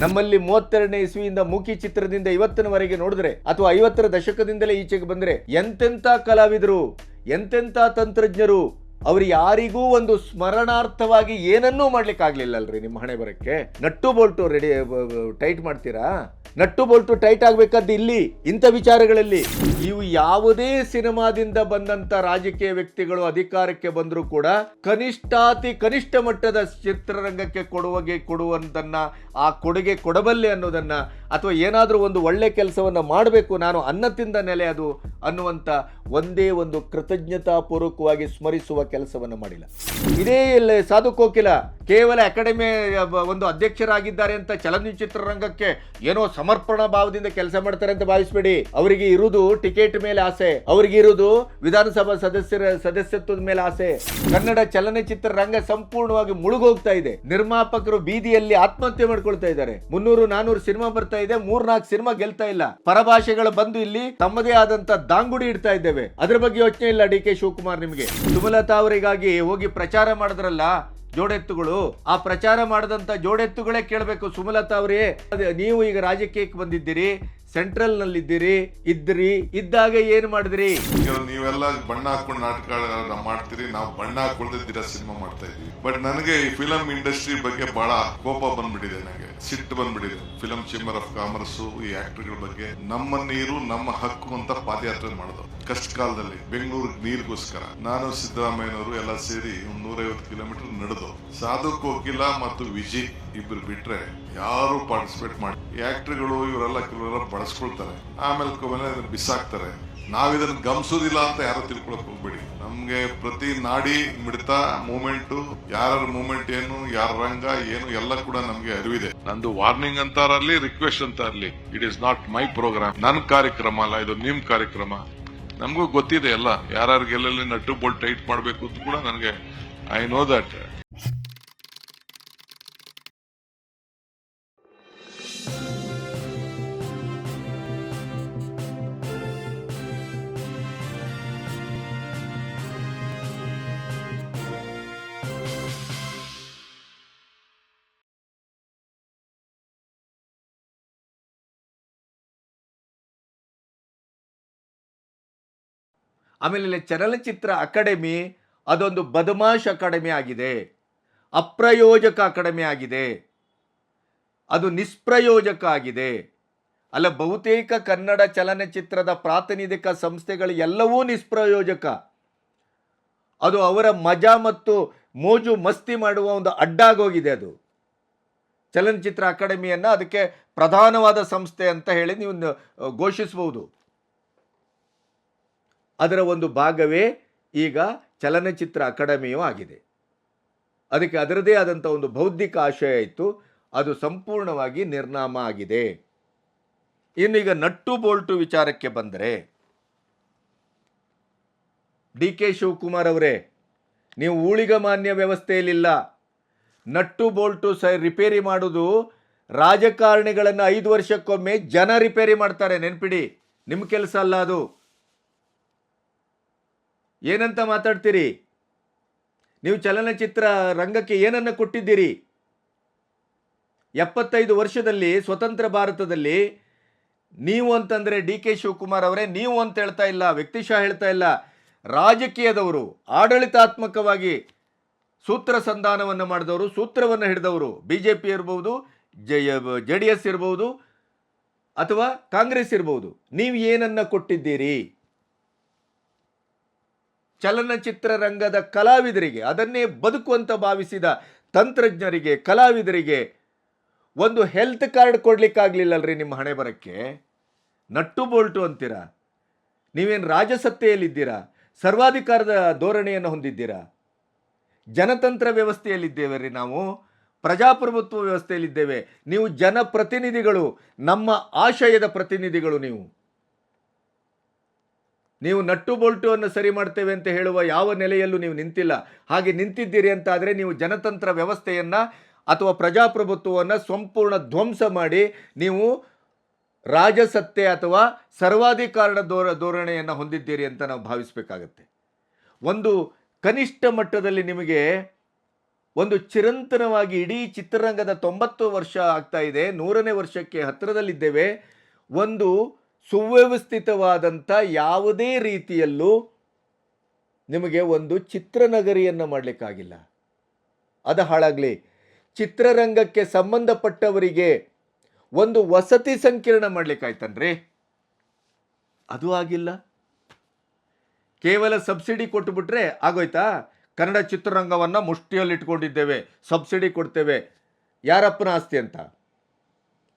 ನಮ್ಮಲ್ಲಿ 32ನೇ ಇಸ್ವಿಯಿಂದ ಮೂಕಿ ಚಿತ್ರದಿಂದ ಇವತ್ತಿನವರೆಗೆ ನೋಡಿದ್ರೆ ಅಥವಾ 50ರ ದಶಕದಿಂದಲೇ ಈಚೆಗೆ ಬಂದ್ರೆ ಎಂತೆಂಥ ಕಲಾವಿದರು, ಎಂತೆಂಥ ತಂತ್ರಜ್ಞರು, ಅವ್ರು ಯಾರಿಗೂ ಒಂದು ಸ್ಮರಣಾರ್ಥವಾಗಿ ಏನನ್ನೂ ಮಾಡ್ಲಿಕ್ಕೆ ಆಗ್ಲಿಲ್ಲ ಅಲ್ರಿ. ನಿಮ್ಮ ಹಣೆ ಬರಕ್ಕೆ ನಟ್ಟು ಬೋಲ್ಟು ರೆಡಿ ಟೈಟ್ ಮಾಡ್ತೀರಾ? ನಟ್ಟು ಬೋಲ್ಟು ಟೈಟ್ ಆಗ್ಬೇಕಾದ್ದು ಇಲ್ಲಿ ಇಂಥ ವಿಚಾರಗಳಲ್ಲಿ. ಇವು ಯಾವುದೇ ಸಿನಿಮಾದಿಂದ ಬಂದಂತ ರಾಜಕೀಯ ವ್ಯಕ್ತಿಗಳು ಅಧಿಕಾರಕ್ಕೆ ಬಂದರೂ ಕೂಡ ಕನಿಷ್ಠಾತಿ ಕನಿಷ್ಠ ಮಟ್ಟದ ಚಿತ್ರರಂಗಕ್ಕೆ ಕೊಡುವಂತನ್ನ ಆ ಕೊಡುಗೆ ಕೊಡಬಲ್ಲೆ ಅನ್ನೋದನ್ನ, ಅಥವಾ ಏನಾದರೂ ಒಂದು ಒಳ್ಳೆ ಕೆಲಸವನ್ನ ಮಾಡಬೇಕು ನಾನು ಅನ್ನ ತಿಂದ ನೆಲೆ ಅದು ಅನ್ನುವಂತ ಒಂದೇ ಒಂದು ಕೃತಜ್ಞತಾ ಪೂರ್ವಕವಾಗಿ ಸ್ಮರಿಸುವ ಕೆಲಸವನ್ನು ಮಾಡಿಲ್ಲ. ಇದೇ ಸಾಧು ಕೋಕಿಲ ಕೇವಲ ಅಕಾಡೆಮಿ ಒಂದು ಅಧ್ಯಕ್ಷರಾಗಿದ್ದಾರೆ ಅಂತ ಚಲನಚಿತ್ರ ರಂಗಕ್ಕೆ ಏನೋ ಸಮರ್ಪಣಾ ಭಾವದಿಂದ ಕೆಲಸ ಮಾಡ್ತಾರೆ ಅಂತ ಭಾವಿಸಬೇಡಿ. ಅವರಿಗೆ ಇರುವುದು ಟಿಕೆಟ್ ಮೇಲೆ ಆಸೆ, ಅವರಿಗೆ ಇರುವುದು ವಿಧಾನಸಭಾ ಸದಸ್ಯತ್ವದ ಮೇಲೆ ಆಸೆ. ಕನ್ನಡ ಚಲನಚಿತ್ರ ರಂಗ ಸಂಪೂರ್ಣವಾಗಿ ಮುಳುಗೋಗ್ತಾ ಇದೆ. ನಿರ್ಮಾಪಕರು ಬೀದಿಯಲ್ಲಿ ಆತ್ಮಹತ್ಯೆ ಮಾಡ್ಕೊಳ್ತಾ ಇದ್ದಾರೆ. 300-400 ಸಿನಿಮಾ ಬರ್ತಾ ಇದೆ, 3-4 ಸಿನಿಮಾ ಗೆಲ್ತಾ ಇಲ್ಲ. ಪರಭಾಷೆಗಳು ಬಂದು ಇಲ್ಲಿ ತಮ್ಮದೇ ಆದಂತ ದಾಂಗುಡಿ ಇಡ್ತಾ ಇದ್ದೇವೆ. ಅದ್ರ ಬಗ್ಗೆ ಯೋಚನೆ ಇಲ್ಲ ಡಿ ಕೆ ಶಿವಕುಮಾರ್. ನಿಮಗೆ ಸುಮಲತಾ ಅವರಿಗಾಗಿ ಹೋಗಿ ಪ್ರಚಾರ ಮಾಡಿದ್ರಲ್ಲ ಜೋಡೆತ್ತುಗಳು, ಆ ಪ್ರಚಾರ ಮಾಡದಂತ ಜೋಡೆತ್ತುಗಳೇ ಕೇಳಬೇಕು, ಸುಮಲತಾ ಅವರೇ ನೀವು ಈಗ ರಾಜಕೀಯಕ್ಕೆ ಬಂದಿದ್ದೀರಿ, ಸೆಂಟ್ರಲ್ ನಲ್ಲಿ ಇದ್ದಾಗ ಏನ್ ಮಾಡಿದ್ರಿ? ನೀವೆಲ್ಲ ಬಣ್ಣ ಹಾಕೊಂಡು ನಾಟಕ ಮಾಡ್ತೀರಿ, ನಾವು ಬಣ್ಣ ಹಾಕೊಳ್ದಿದ್ದೀರಾ ಸಿನಿಮಾ ಮಾಡ್ತಾ ಇದೀವಿ. ಬಟ್ ನನಗೆ ಈ ಫಿಲಂ ಇಂಡಸ್ಟ್ರಿ ಬಗ್ಗೆ ಬಹಳ ಕೋಪ ಬಂದ್ಬಿಟ್ಟಿದೆ, ನನಗೆ ಸಿಟ್ಟು ಬಂದ್ಬಿಟ್ಟಿದೆ. ಫಿಲಂ ಚೇಂಬರ್ ಆಫ್ ಕಾಮರ್ಸ್ ಈ ಆಕ್ಟರ್ಗಳ ಬಗ್ಗೆ ನಮ್ಮ ನೀರು ನಮ್ಮ ಹಕ್ಕು ಅಂತ ಪಾದಯಾತ್ರೆ ಮಾಡಿದ್ರು ಕಷ್ಟ ಕಾಲದಲ್ಲಿ ಬೆಂಗಳೂರಿಗೆ ನೀರಿಗೋಸ್ಕರ. ನಾನು ಸಿದ್ದರಾಮಯ್ಯನವರು ಎಲ್ಲ ಸೇರಿ 150 ಕಿಲೋಮೀಟರ್ ನಡೆದು ಸಾಧು ಕೋಕಿಲ ಮತ್ತು ವಿಜಯ್ ಇಬ್ರು ಬಿಟ್ರೆ ಯಾರು ಪಾರ್ಟಿಸಿಪೇಟ್ ಮಾಡಿ. ಈ ಆಕ್ಟರ್ಗಳು ಇವರೆಲ್ಲ ಬಳಸ್ಕೊಳ್ತಾರೆ, ಆಮೇಲೆ ಬಿಸಾಕ್ತಾರೆ. ನಾವಿದನ್ನ ಗಮನಿಸೋದಿಲ್ಲ ಅಂತ ಯಾರು ತಿಳ್ಕೊಳಕ್ ಹೋಗ್ಬೇಡಿ. ನಮ್ಗೆ ಪ್ರತಿ ನಾಡಿ ಮಿಡ್ತಾ ಮೂಮೆಂಟ್, ಯಾರ ಮೂಮೆಂಟ್ ಏನು, ಯಾರ ರಂಗ ಏನು ಎಲ್ಲ ಕೂಡ ನಮ್ಗೆ ಅರಿವಿದೆ. ನಂದು ವಾರ್ನಿಂಗ್ ಅಂತಾರಲ್ಲಿ, ರಿಕ್ವೆಸ್ಟ್ ಅಂತ ಇರ್ಲಿ, it is not my programme, ನನ್ನ ಕಾರ್ಯಕ್ರಮ ಅಲ್ಲ ಇದು, ನಿಮ್ ಕಾರ್ಯಕ್ರಮ. ನಮಗೂ ಗೊತ್ತಿದೆ ಎಲ್ಲ ಯಾರ್ಯಾರಿಗೆ ಎಲ್ಲೆಲ್ಲಿ ನಟ್ಟು ಬೋಲ್ಟ್ ಟೈಟ್ ಮಾಡ್ಬೇಕು ಅಂತ ಕೂಡ ನನಗೆ ಐ ನೋ ದಟ್. ಆಮೇಲೆ ಚಲನಚಿತ್ರ ಅಕಾಡೆಮಿ ಅದೊಂದು ಬದಮಾಶ್ ಅಕಾಡೆಮಿ ಆಗಿದೆ, ಅಪ್ರಯೋಜಕ ಅಕಾಡೆಮಿ ಆಗಿದೆ, ಅದು ನಿಷ್ಪ್ರಯೋಜಕ ಆಗಿದೆ. ಅಲ್ಲ, ಬಹುತೇಕ ಕನ್ನಡ ಚಲನಚಿತ್ರದ ಪ್ರಾತಿನಿಧಿಕ ಸಂಸ್ಥೆಗಳು ಎಲ್ಲವೂ ನಿಷ್ಪ್ರಯೋಜಕ. ಅದು ಅವರ ಮಜಾ ಮತ್ತು ಮೋಜು ಮಸ್ತಿ ಮಾಡುವ ಒಂದು ಅಡ್ಡಾಗೋಗಿದೆ. ಅದು ಚಲನಚಿತ್ರ ಅಕಾಡೆಮಿಯನ್ನು ಅದಕ್ಕೆ ಪ್ರಧಾನವಾದ ಸಂಸ್ಥೆ ಅಂತ ಹೇಳಿ ನೀವು ಘೋಷಿಸಬಹುದು. ಅದರ ಒಂದು ಭಾಗವೇ ಈಗ ಚಲನಚಿತ್ರ ಅಕಾಡೆಮಿಯೂ ಆಗಿದೆ. ಅದಕ್ಕೆ ಅದರದೇ ಆದಂಥ ಒಂದು ಬೌದ್ಧಿಕ ಆಶಯ ಇತ್ತು, ಅದು ಸಂಪೂರ್ಣವಾಗಿ ನಿರ್ನಾಮ ಆಗಿದೆ. ಇನ್ನೀಗ ನಟ್ಟು ಬೋಲ್ಟು ವಿಚಾರಕ್ಕೆ ಬಂದರೆ, ಡಿ ಕೆ ಶಿವಕುಮಾರ್ ಅವರೇ, ನೀವು ಊಳಿಗಮಾನ್ಯ ವ್ಯವಸ್ಥೆಯಲ್ಲಿಲ್ಲ. ನಟ್ಟು ಬೋಲ್ಟು ರಿಪೇರಿ ಮಾಡೋದು ರಾಜಕಾರಣಿಗಳನ್ನು 5 ವರ್ಷಕ್ಕೊಮ್ಮೆ ಜನ ರಿಪೇರಿ ಮಾಡ್ತಾರೆ, ನೆನ್ಪಿಡಿ. ನಿಮ್ಮ ಕೆಲಸ ಅಲ್ಲ ಅದು. ಏನಂತ ಮಾತಾಡ್ತೀರಿ? ನೀವು ಚಲನಚಿತ್ರ ರಂಗಕ್ಕೆ ಏನನ್ನು ಕೊಟ್ಟಿದ್ದೀರಿ? 75 ವರ್ಷದಲ್ಲಿ ಸ್ವತಂತ್ರ ಭಾರತದಲ್ಲಿ ನೀವು ಅಂತಂದರೆ ಡಿ ಕೆ ಶಿವಕುಮಾರ್ ಅವರೇ, ನೀವು ಅಂತ ಹೇಳ್ತಾ ಇಲ್ಲ, ವ್ಯಕ್ತಿಶಃ ಹೇಳ್ತಾ ಇಲ್ಲ, ರಾಜಕೀಯದವರು, ಆಡಳಿತಾತ್ಮಕವಾಗಿ ಸೂತ್ರ ಸಂಧಾನವನ್ನು ಮಾಡಿದವರು, ಸೂತ್ರವನ್ನು ಹಿಡಿದವರು, BJP ಇರ್ಬೋದು, JDS ಇರ್ಬೋದು, ಅಥವಾ ಕಾಂಗ್ರೆಸ್ ಇರ್ಬೋದು. ನೀವು ಏನನ್ನ ಕೊಟ್ಟಿದ್ದೀರಿ? ಚಲನಚಿತ್ರ ರಂಗದ ಕಲಾವಿದರಿಗೆ, ಅದನ್ನೇ ಬದುಕುವಂತ ಭಾವಿಸಿದ ತಂತ್ರಜ್ಞರಿಗೆ, ಕಲಾವಿದರಿಗೆ ಒಂದು ಹೆಲ್ತ್ ಕಾರ್ಡ್ ಕೊಡ್ಲಿಕ್ಕಾಗ್ಲಿಲ್ಲಲ್ರಿ ನಿಮ್ಮ ಹಣೆ ಬರಕ್ಕೆ. ನಟ್ಟು ಬೋಲ್ಟು ಅಂತೀರಾ? ನೀವೇನು ರಾಜಸತ್ತೆಯಲ್ಲಿದ್ದೀರಾ? ಸರ್ವಾಧಿಕಾರದ ಧೋರಣೆಯನ್ನು ಹೊಂದಿದ್ದೀರಾ? ಜನತಂತ್ರ ವ್ಯವಸ್ಥೆಯಲ್ಲಿದ್ದೇವೆ ರೀ, ನಾವು ಪ್ರಜಾಪ್ರಭುತ್ವ ವ್ಯವಸ್ಥೆಯಲ್ಲಿದ್ದೇವೆ. ನೀವು ಜನಪ್ರತಿನಿಧಿಗಳು, ನಮ್ಮ ಆಶಯದ ಪ್ರತಿನಿಧಿಗಳು. ನೀವು ನಟ್ಟು ಬೋಲ್ಟು ಅನ್ನು ಸರಿ ಮಾಡ್ತೇವೆ ಅಂತ ಹೇಳುವ ಯಾವ ನೆಲೆಯಲ್ಲೂ ನೀವು ನಿಂತಿಲ್ಲ. ಹಾಗೆ ನಿಂತಿದ್ದೀರಿ ಅಂತಾದರೆ ನೀವು ಜನತಂತ್ರ ವ್ಯವಸ್ಥೆಯನ್ನು ಅಥವಾ ಪ್ರಜಾಪ್ರಭುತ್ವವನ್ನು ಸಂಪೂರ್ಣ ಧ್ವಂಸ ಮಾಡಿ ನೀವು ರಾಜಸತ್ತೆ ಅಥವಾ ಸರ್ವಾಧಿಕಾರದ ಧೋರಣೆಯನ್ನು ಹೊಂದಿದ್ದೀರಿ ಅಂತ ನಾವು ಭಾವಿಸಬೇಕಾಗತ್ತೆ. ಒಂದು ಕನಿಷ್ಠ ಮಟ್ಟದಲ್ಲಿ ನಿಮಗೆ ಒಂದು ಚಿರಂತನವಾಗಿ ಇಡೀ ಚಿತ್ರರಂಗದ 90 ವರ್ಷ ಆಗ್ತಾ ಇದೆ, 100ನೇ ವರ್ಷಕ್ಕೆ ಹತ್ತಿರದಲ್ಲಿದ್ದೇವೆ. ಒಂದು ಸುವ್ಯವಸ್ಥಿತವಾದಂಥ ಯಾವುದೇ ರೀತಿಯಲ್ಲೂ ನಿಮಗೆ ಒಂದು ಚಿತ್ರನಗರಿಯನ್ನು ಮಾಡಲಿಕ್ಕಾಗಿಲ್ಲ. ಅದು ಹಾಳಾಗಲಿ. ಚಿತ್ರರಂಗಕ್ಕೆ ಸಂಬಂಧಪಟ್ಟವರಿಗೆ ಒಂದು ವಸತಿ ಸಂಕೀರ್ಣ ಮಾಡಲಿಕ್ಕಾಯ್ತನ್ರಿ, ಅದು ಆಗಿಲ್ಲ. ಕೇವಲ ಸಬ್ಸಿಡಿ ಕೊಟ್ಟುಬಿಟ್ರೆ ಆಗೋಯ್ತಾ? ಕನ್ನಡ ಚಿತ್ರರಂಗವನ್ನು ಮುಷ್ಟಿಯಲ್ಲಿ ಇಟ್ಕೊಂಡಿದ್ದೇವೆ, ಸಬ್ಸಿಡಿ ಕೊಡ್ತೇವೆ. ಯಾರಪ್ಪನ ಆಸ್ತಿ ಅಂತ,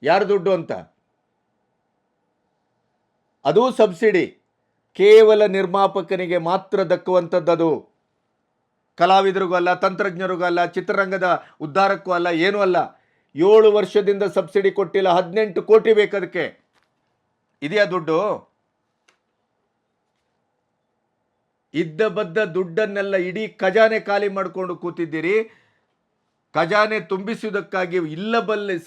ಯಾರ ದುಡ್ಡು ಅಂತ? ಅದು ಸಬ್ಸಿಡಿ ಕೇವಲ ನಿರ್ಮಾಪಕನಿಗೆ ಮಾತ್ರ ದಕ್ಕುವಂಥದ್ದು. ಕಲಾವಿದರಿಗೂ ಅಲ್ಲ, ತಂತ್ರಜ್ಞರಿಗೂ ಅಲ್ಲ, ಚಿತ್ರರಂಗದ ಉದ್ಧಾರಕ್ಕೂ ಅಲ್ಲ, ಏನೂ ಅಲ್ಲ. 7 ವರ್ಷದಿಂದ ಸಬ್ಸಿಡಿ ಕೊಟ್ಟಿಲ್ಲ, 18 ಕೋಟಿ ಬೇಕದಕ್ಕೆ. ಇದೆಯಾ ದುಡ್ಡು? ಇದ್ದ ಬದ್ದ ದುಡ್ಡನ್ನೆಲ್ಲ ಇಡೀ ಖಜಾನೆ ಖಾಲಿ ಮಾಡಿಕೊಂಡು ಕೂತಿದ್ದೀರಿ. ಖಜಾನೆ ತುಂಬಿಸುವುದಕ್ಕಾಗಿ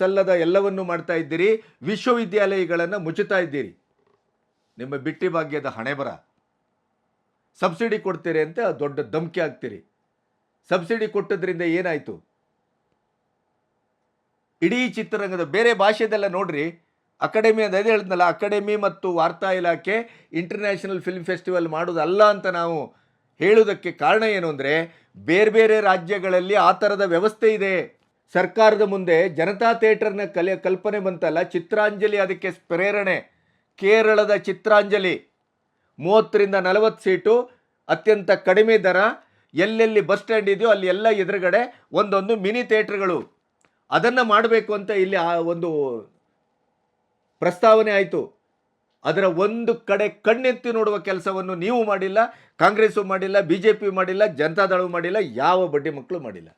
ಸಲ್ಲದ ಎಲ್ಲವನ್ನೂ ಮಾಡ್ತಾ ಇದ್ದೀರಿ. ವಿಶ್ವವಿದ್ಯಾಲಯಗಳನ್ನು ಮುಚ್ಚುತ್ತಾ ಇದ್ದೀರಿ. ನಿಮ್ಮ ಬಿಟ್ಟಿ ಭಾಗ್ಯದ ಹಣೆ ಬರ. ಸಬ್ಸಿಡಿ ಕೊಡ್ತೀರಿ ಅಂತ ದೊಡ್ಡ ಧಮಕಿ ಹಾಕ್ತೀರಿ. ಸಬ್ಸಿಡಿ ಕೊಟ್ಟದ್ರಿಂದ ಏನಾಯಿತು? ಇಡೀ ಚಿತ್ರರಂಗದ ಬೇರೆ ಭಾಷೆದೆಲ್ಲ ನೋಡ್ರಿ. ಅಕಾಡೆಮಿ ಅಂತ ಅದೇ ಹೇಳಿದ್ನಲ್ಲ, ಅಕಾಡೆಮಿ ಮತ್ತು ವಾರ್ತಾ ಇಲಾಖೆ ಇಂಟರ್ನ್ಯಾಷನಲ್ ಫಿಲ್ಮ್ ಫೆಸ್ಟಿವಲ್ ಮಾಡೋದಲ್ಲ ಅಂತ ನಾವು ಹೇಳೋದಕ್ಕೆ ಕಾರಣ ಏನು ಅಂದರೆ, ಬೇರೆ ಬೇರೆ ರಾಜ್ಯಗಳಲ್ಲಿ ಆ ಥರದ ವ್ಯವಸ್ಥೆ ಇದೆ. ಸರ್ಕಾರದ ಮುಂದೆ ಜನತಾ ಥಿಯೇಟರ್ನ ಕಲ್ಪನೆ ಬಂತಲ್ಲ, ಚಿತ್ರಾಂಜಲಿ ಅದಕ್ಕೆ ಪ್ರೇರಣೆ. ಕೇರಳದ ಚಿತ್ರಾಂಜಲಿ 30ರಿಂದ 40 ಸೀಟು, ಅತ್ಯಂತ ಕಡಿಮೆ ದರ, ಎಲ್ಲೆಲ್ಲಿ ಬಸ್ ಸ್ಟ್ಯಾಂಡ್ ಇದೆಯೋ ಅಲ್ಲಿ ಎಲ್ಲ ಎದುರುಗಡೆ ಒಂದೊಂದು ಮಿನಿ ಥಿಯೇಟರ್ಗಳು. ಅದನ್ನು ಮಾಡಬೇಕು ಅಂತ ಇಲ್ಲಿ ಒಂದು ಪ್ರಸ್ತಾವನೆ ಆಯಿತು. ಅದರ ಒಂದು ಕಡೆ ಕಣ್ಣೆತ್ತಿ ನೋಡುವ ಕೆಲಸವನ್ನು ನೀವು ಮಾಡಿಲ್ಲ, ಕಾಂಗ್ರೆಸ್ಸು ಮಾಡಿಲ್ಲ, BJP ಮಾಡಿಲ್ಲ, ಜನತಾದಳವು ಮಾಡಿಲ್ಲ, ಯಾವ ಬಡ್ಡಿ ಮಕ್ಕಳು ಮಾಡಿಲ್ಲ.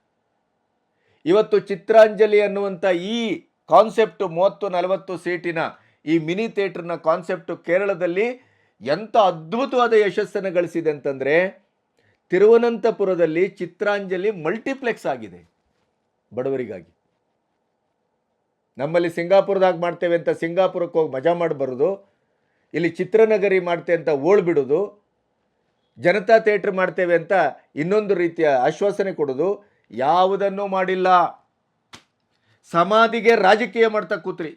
ಇವತ್ತು ಚಿತ್ರಾಂಜಲಿ ಅನ್ನುವಂಥ ಈ ಕಾನ್ಸೆಪ್ಟು 30-40 ಸೀಟಿನ ಈ ಮಿನಿ ಥಿಯೇಟರ್ನ ಕಾನ್ಸೆಪ್ಟು ಕೇರಳದಲ್ಲಿ ಎಂಥ ಅದ್ಭುತವಾದ ಯಶಸ್ಸನ್ನು ಗಳಿಸಿದೆ ಅಂತಂದರೆ, ತಿರುವನಂತಪುರದಲ್ಲಿ ಚಿತ್ರಾಂಜಲಿ ಮಲ್ಟಿಪ್ಲೆಕ್ಸ್ ಆಗಿದೆ ಬಡವರಿಗಾಗಿ. ನಮ್ಮಲ್ಲಿ ಸಿಂಗಾಪುರದಾಗ ಮಾಡ್ತೇವೆ ಅಂತ ಸಿಂಗಾಪುರಕ್ಕೆ ಹೋಗಿ ಮಜಾ ಮಾಡಿ ಬರೋದು, ಇಲ್ಲಿ ಚಿತ್ರನಗರಿ ಮಾಡ್ತೇವೆ ಅಂತ ಓಡ್ಬಿಡೋದು, ಜನತಾ ಥಿಯೇಟ್ರ್ ಮಾಡ್ತೇವೆ ಅಂತ ಇನ್ನೊಂದು ರೀತಿಯ ಆಶ್ವಾಸನೆ ಕೊಡೋದು, ಯಾವುದನ್ನೂ ಮಾಡಿಲ್ಲ. ಸಮಾಧಿಗೆ ರಾಜಕೀಯ ಮಾಡ್ತಾ ಕೂತ್ರಿ.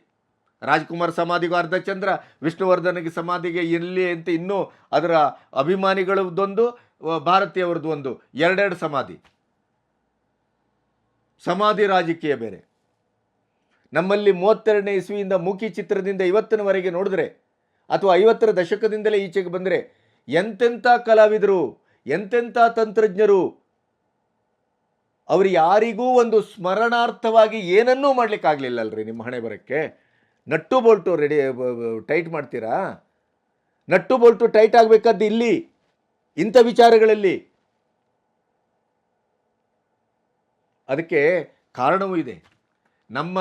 ರಾಜ್ಕುಮಾರ್ ಸಮಾಧಿಗೂ ಅರ್ಧಚಂದ್ರ, ವಿಷ್ಣುವರ್ಧನ್ಗೆ ಸಮಾಧಿಗೆ ಇಲ್ಲಿ ಅಂತ ಇನ್ನೂ ಅದರ ಅಭಿಮಾನಿಗಳದ್ದೊಂದು, ಭಾರತೀಯವ್ರದ್ದು ಒಂದು, 2 ಸಮಾಧಿ ರಾಜಕೀಯ ಬೇರೆ. ನಮ್ಮಲ್ಲಿ 32ನೇ ಇಸ್ವಿಯಿಂದ ಮೂಕಿ ಚಿತ್ರದಿಂದ ಇವತ್ತಿನವರೆಗೆ ನೋಡಿದ್ರೆ, ಅಥವಾ 50ರ ದಶಕದಿಂದಲೇ ಈಚೆಗೆ ಬಂದರೆ ಎಂತೆಂಥ ಕಲಾವಿದರು, ಎಂತೆಂಥ ತಂತ್ರಜ್ಞರು, ಅವರು ಯಾರಿಗೂ ಒಂದು ಸ್ಮರಣಾರ್ಥವಾಗಿ ಏನನ್ನೂ ಮಾಡಲಿಕ್ಕಾಗಲಿಲ್ಲಲ್ರಿ. ನಿಮ್ಮ ಹಣೆ ಬರಕ್ಕೆ ನಟ್ಟು ಬೋಲ್ಟು ಟೈಟ್ ಮಾಡ್ತೀರಾ? ನಟ್ಟು ಬೋಲ್ಟು ಟೈಟ್ ಆಗಬೇಕಾದ್ದು ಇಲ್ಲಿ, ಇಂಥ ವಿಚಾರಗಳಲ್ಲಿ. ಅದಕ್ಕೆ ಕಾರಣವೂ ಇದೆ. ನಮ್ಮ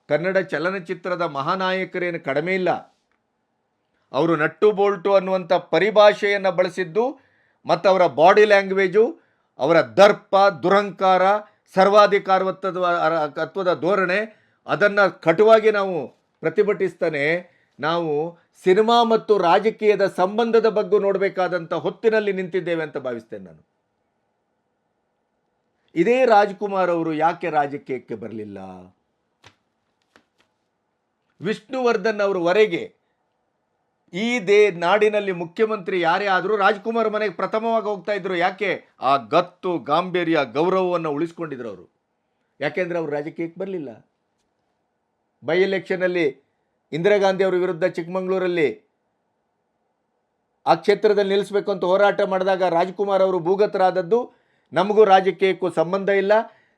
ಕನ್ನಡ ಚಲನಚಿತ್ರದ ಮಹಾನಾಯಕರೇನು ಕಡಿಮೆ ಇಲ್ಲ. ಅವರು ನಟ್ಟು ಬೋಲ್ಟು ಅನ್ನುವಂಥ ಪರಿಭಾಷೆಯನ್ನು ಬಳಸಿದ್ದು ಮತ್ತು ಅವರ ಬಾಡಿ ಲ್ಯಾಂಗ್ವೇಜು, ಅವರ ದರ್ಪ, ದುರಂಕಾರ, ಸರ್ವಾಧಿಕಾರತ್ವದ ಧೋರಣೆ, ಅದನ್ನು ಕಟುವಾಗಿ ನಾವು ಪ್ರತಿಭಟಿಸ್ತಾನೆ ನಾವು ಸಿನಿಮಾ ಮತ್ತು ರಾಜಕೀಯದ ಸಂಬಂಧದ ಬಗ್ಗೆ ನೋಡಬೇಕಾದಂಥ ಹೊತ್ತಿನಲ್ಲಿ ನಿಂತಿದ್ದೇವೆ ಅಂತ ಭಾವಿಸ್ತೇನೆ ನಾನು. ಇದೇ ರಾಜ್ಕುಮಾರ್ ಅವರು ಯಾಕೆ ರಾಜಕೀಯಕ್ಕೆ ಬರಲಿಲ್ಲ? ವಿಷ್ಣುವರ್ಧನ್ ಅವರವರೆಗೆ ಈ ನಾಡಿನಲ್ಲಿ ಮುಖ್ಯಮಂತ್ರಿ ಯಾರೇ ಆದರೂ ರಾಜ್ಕುಮಾರ್ ಮನೆಗೆ ಪ್ರಥಮವಾಗಿ ಹೋಗ್ತಾ ಇದ್ರು. ಯಾಕೆ? ಆ ಗತ್ತು, ಗಾಂಭೀರ್ಯ, ಗೌರವವನ್ನು ಉಳಿಸ್ಕೊಂಡಿದ್ರು ಅವರು. ಯಾಕೆಂದರೆ ಅವರು ರಾಜಕೀಯಕ್ಕೆ ಬರಲಿಲ್ಲ. ಬೈ ಎಲೆಕ್ಷನಲ್ಲಿ ಇಂದಿರಾ ಗಾಂಧಿ ಅವರ ವಿರುದ್ಧ ಚಿಕ್ಕಮಗಳೂರಲ್ಲಿ ಆ ಕ್ಷೇತ್ರದಲ್ಲಿ ನಿಲ್ಲಿಸಬೇಕು ಅಂತ ಹೋರಾಟ ಮಾಡಿದಾಗ ರಾಜ್ಕುಮಾರ್ ಅವರು ಭೂಗತರಾದದ್ದು, ನಮಗೂ ರಾಜಕೀಯಕ್ಕೂ ಸಂಬಂಧ ಇಲ್ಲ,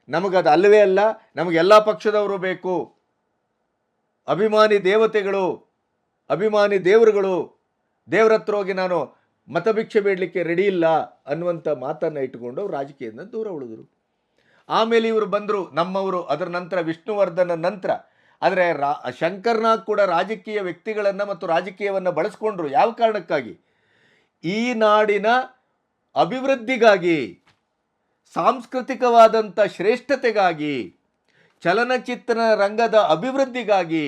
ನಮಗದು ಅಲ್ಲವೇ ಅಲ್ಲ, ನಮಗೆಲ್ಲ ಪಕ್ಷದವರು ಬೇಕು, ಅಭಿಮಾನಿ ದೇವತೆಗಳು, ಅಭಿಮಾನಿ ದೇವರುಗಳು, ದೇವ್ರ ಹತ್ರ ಹೋಗಿ ನಾನು ಮತಭಿಕ್ಷೆ ಬೇಡಲಿಕ್ಕೆ ರೆಡಿ ಇಲ್ಲ ಅನ್ನುವಂಥ ಮಾತನ್ನು ಇಟ್ಟುಕೊಂಡು ಅವರು ರಾಜಕೀಯದಿಂದ ದೂರ ಉಳಿದ್ರು. ಆಮೇಲೆ ಇವರು ಬಂದರು ನಮ್ಮವರು, ಅದರ ನಂತರ ವಿಷ್ಣುವರ್ಧನ ನಂತರ. ಆದರೆ ಶಂಕರ್ನಾಗ್ ಕೂಡ ರಾಜಕೀಯ ವ್ಯಕ್ತಿಗಳನ್ನು ಮತ್ತು ರಾಜಕೀಯವನ್ನು ಬಳಸ್ಕೊಂಡ್ರು. ಯಾವ ಕಾರಣಕ್ಕಾಗಿ? ಈ ನಾಡಿನ ಅಭಿವೃದ್ಧಿಗಾಗಿ, ಸಾಂಸ್ಕೃತಿಕವಾದಂಥ ಶ್ರೇಷ್ಠತೆಗಾಗಿ, ಚಲನಚಿತ್ರ ರಂಗದ ಅಭಿವೃದ್ಧಿಗಾಗಿ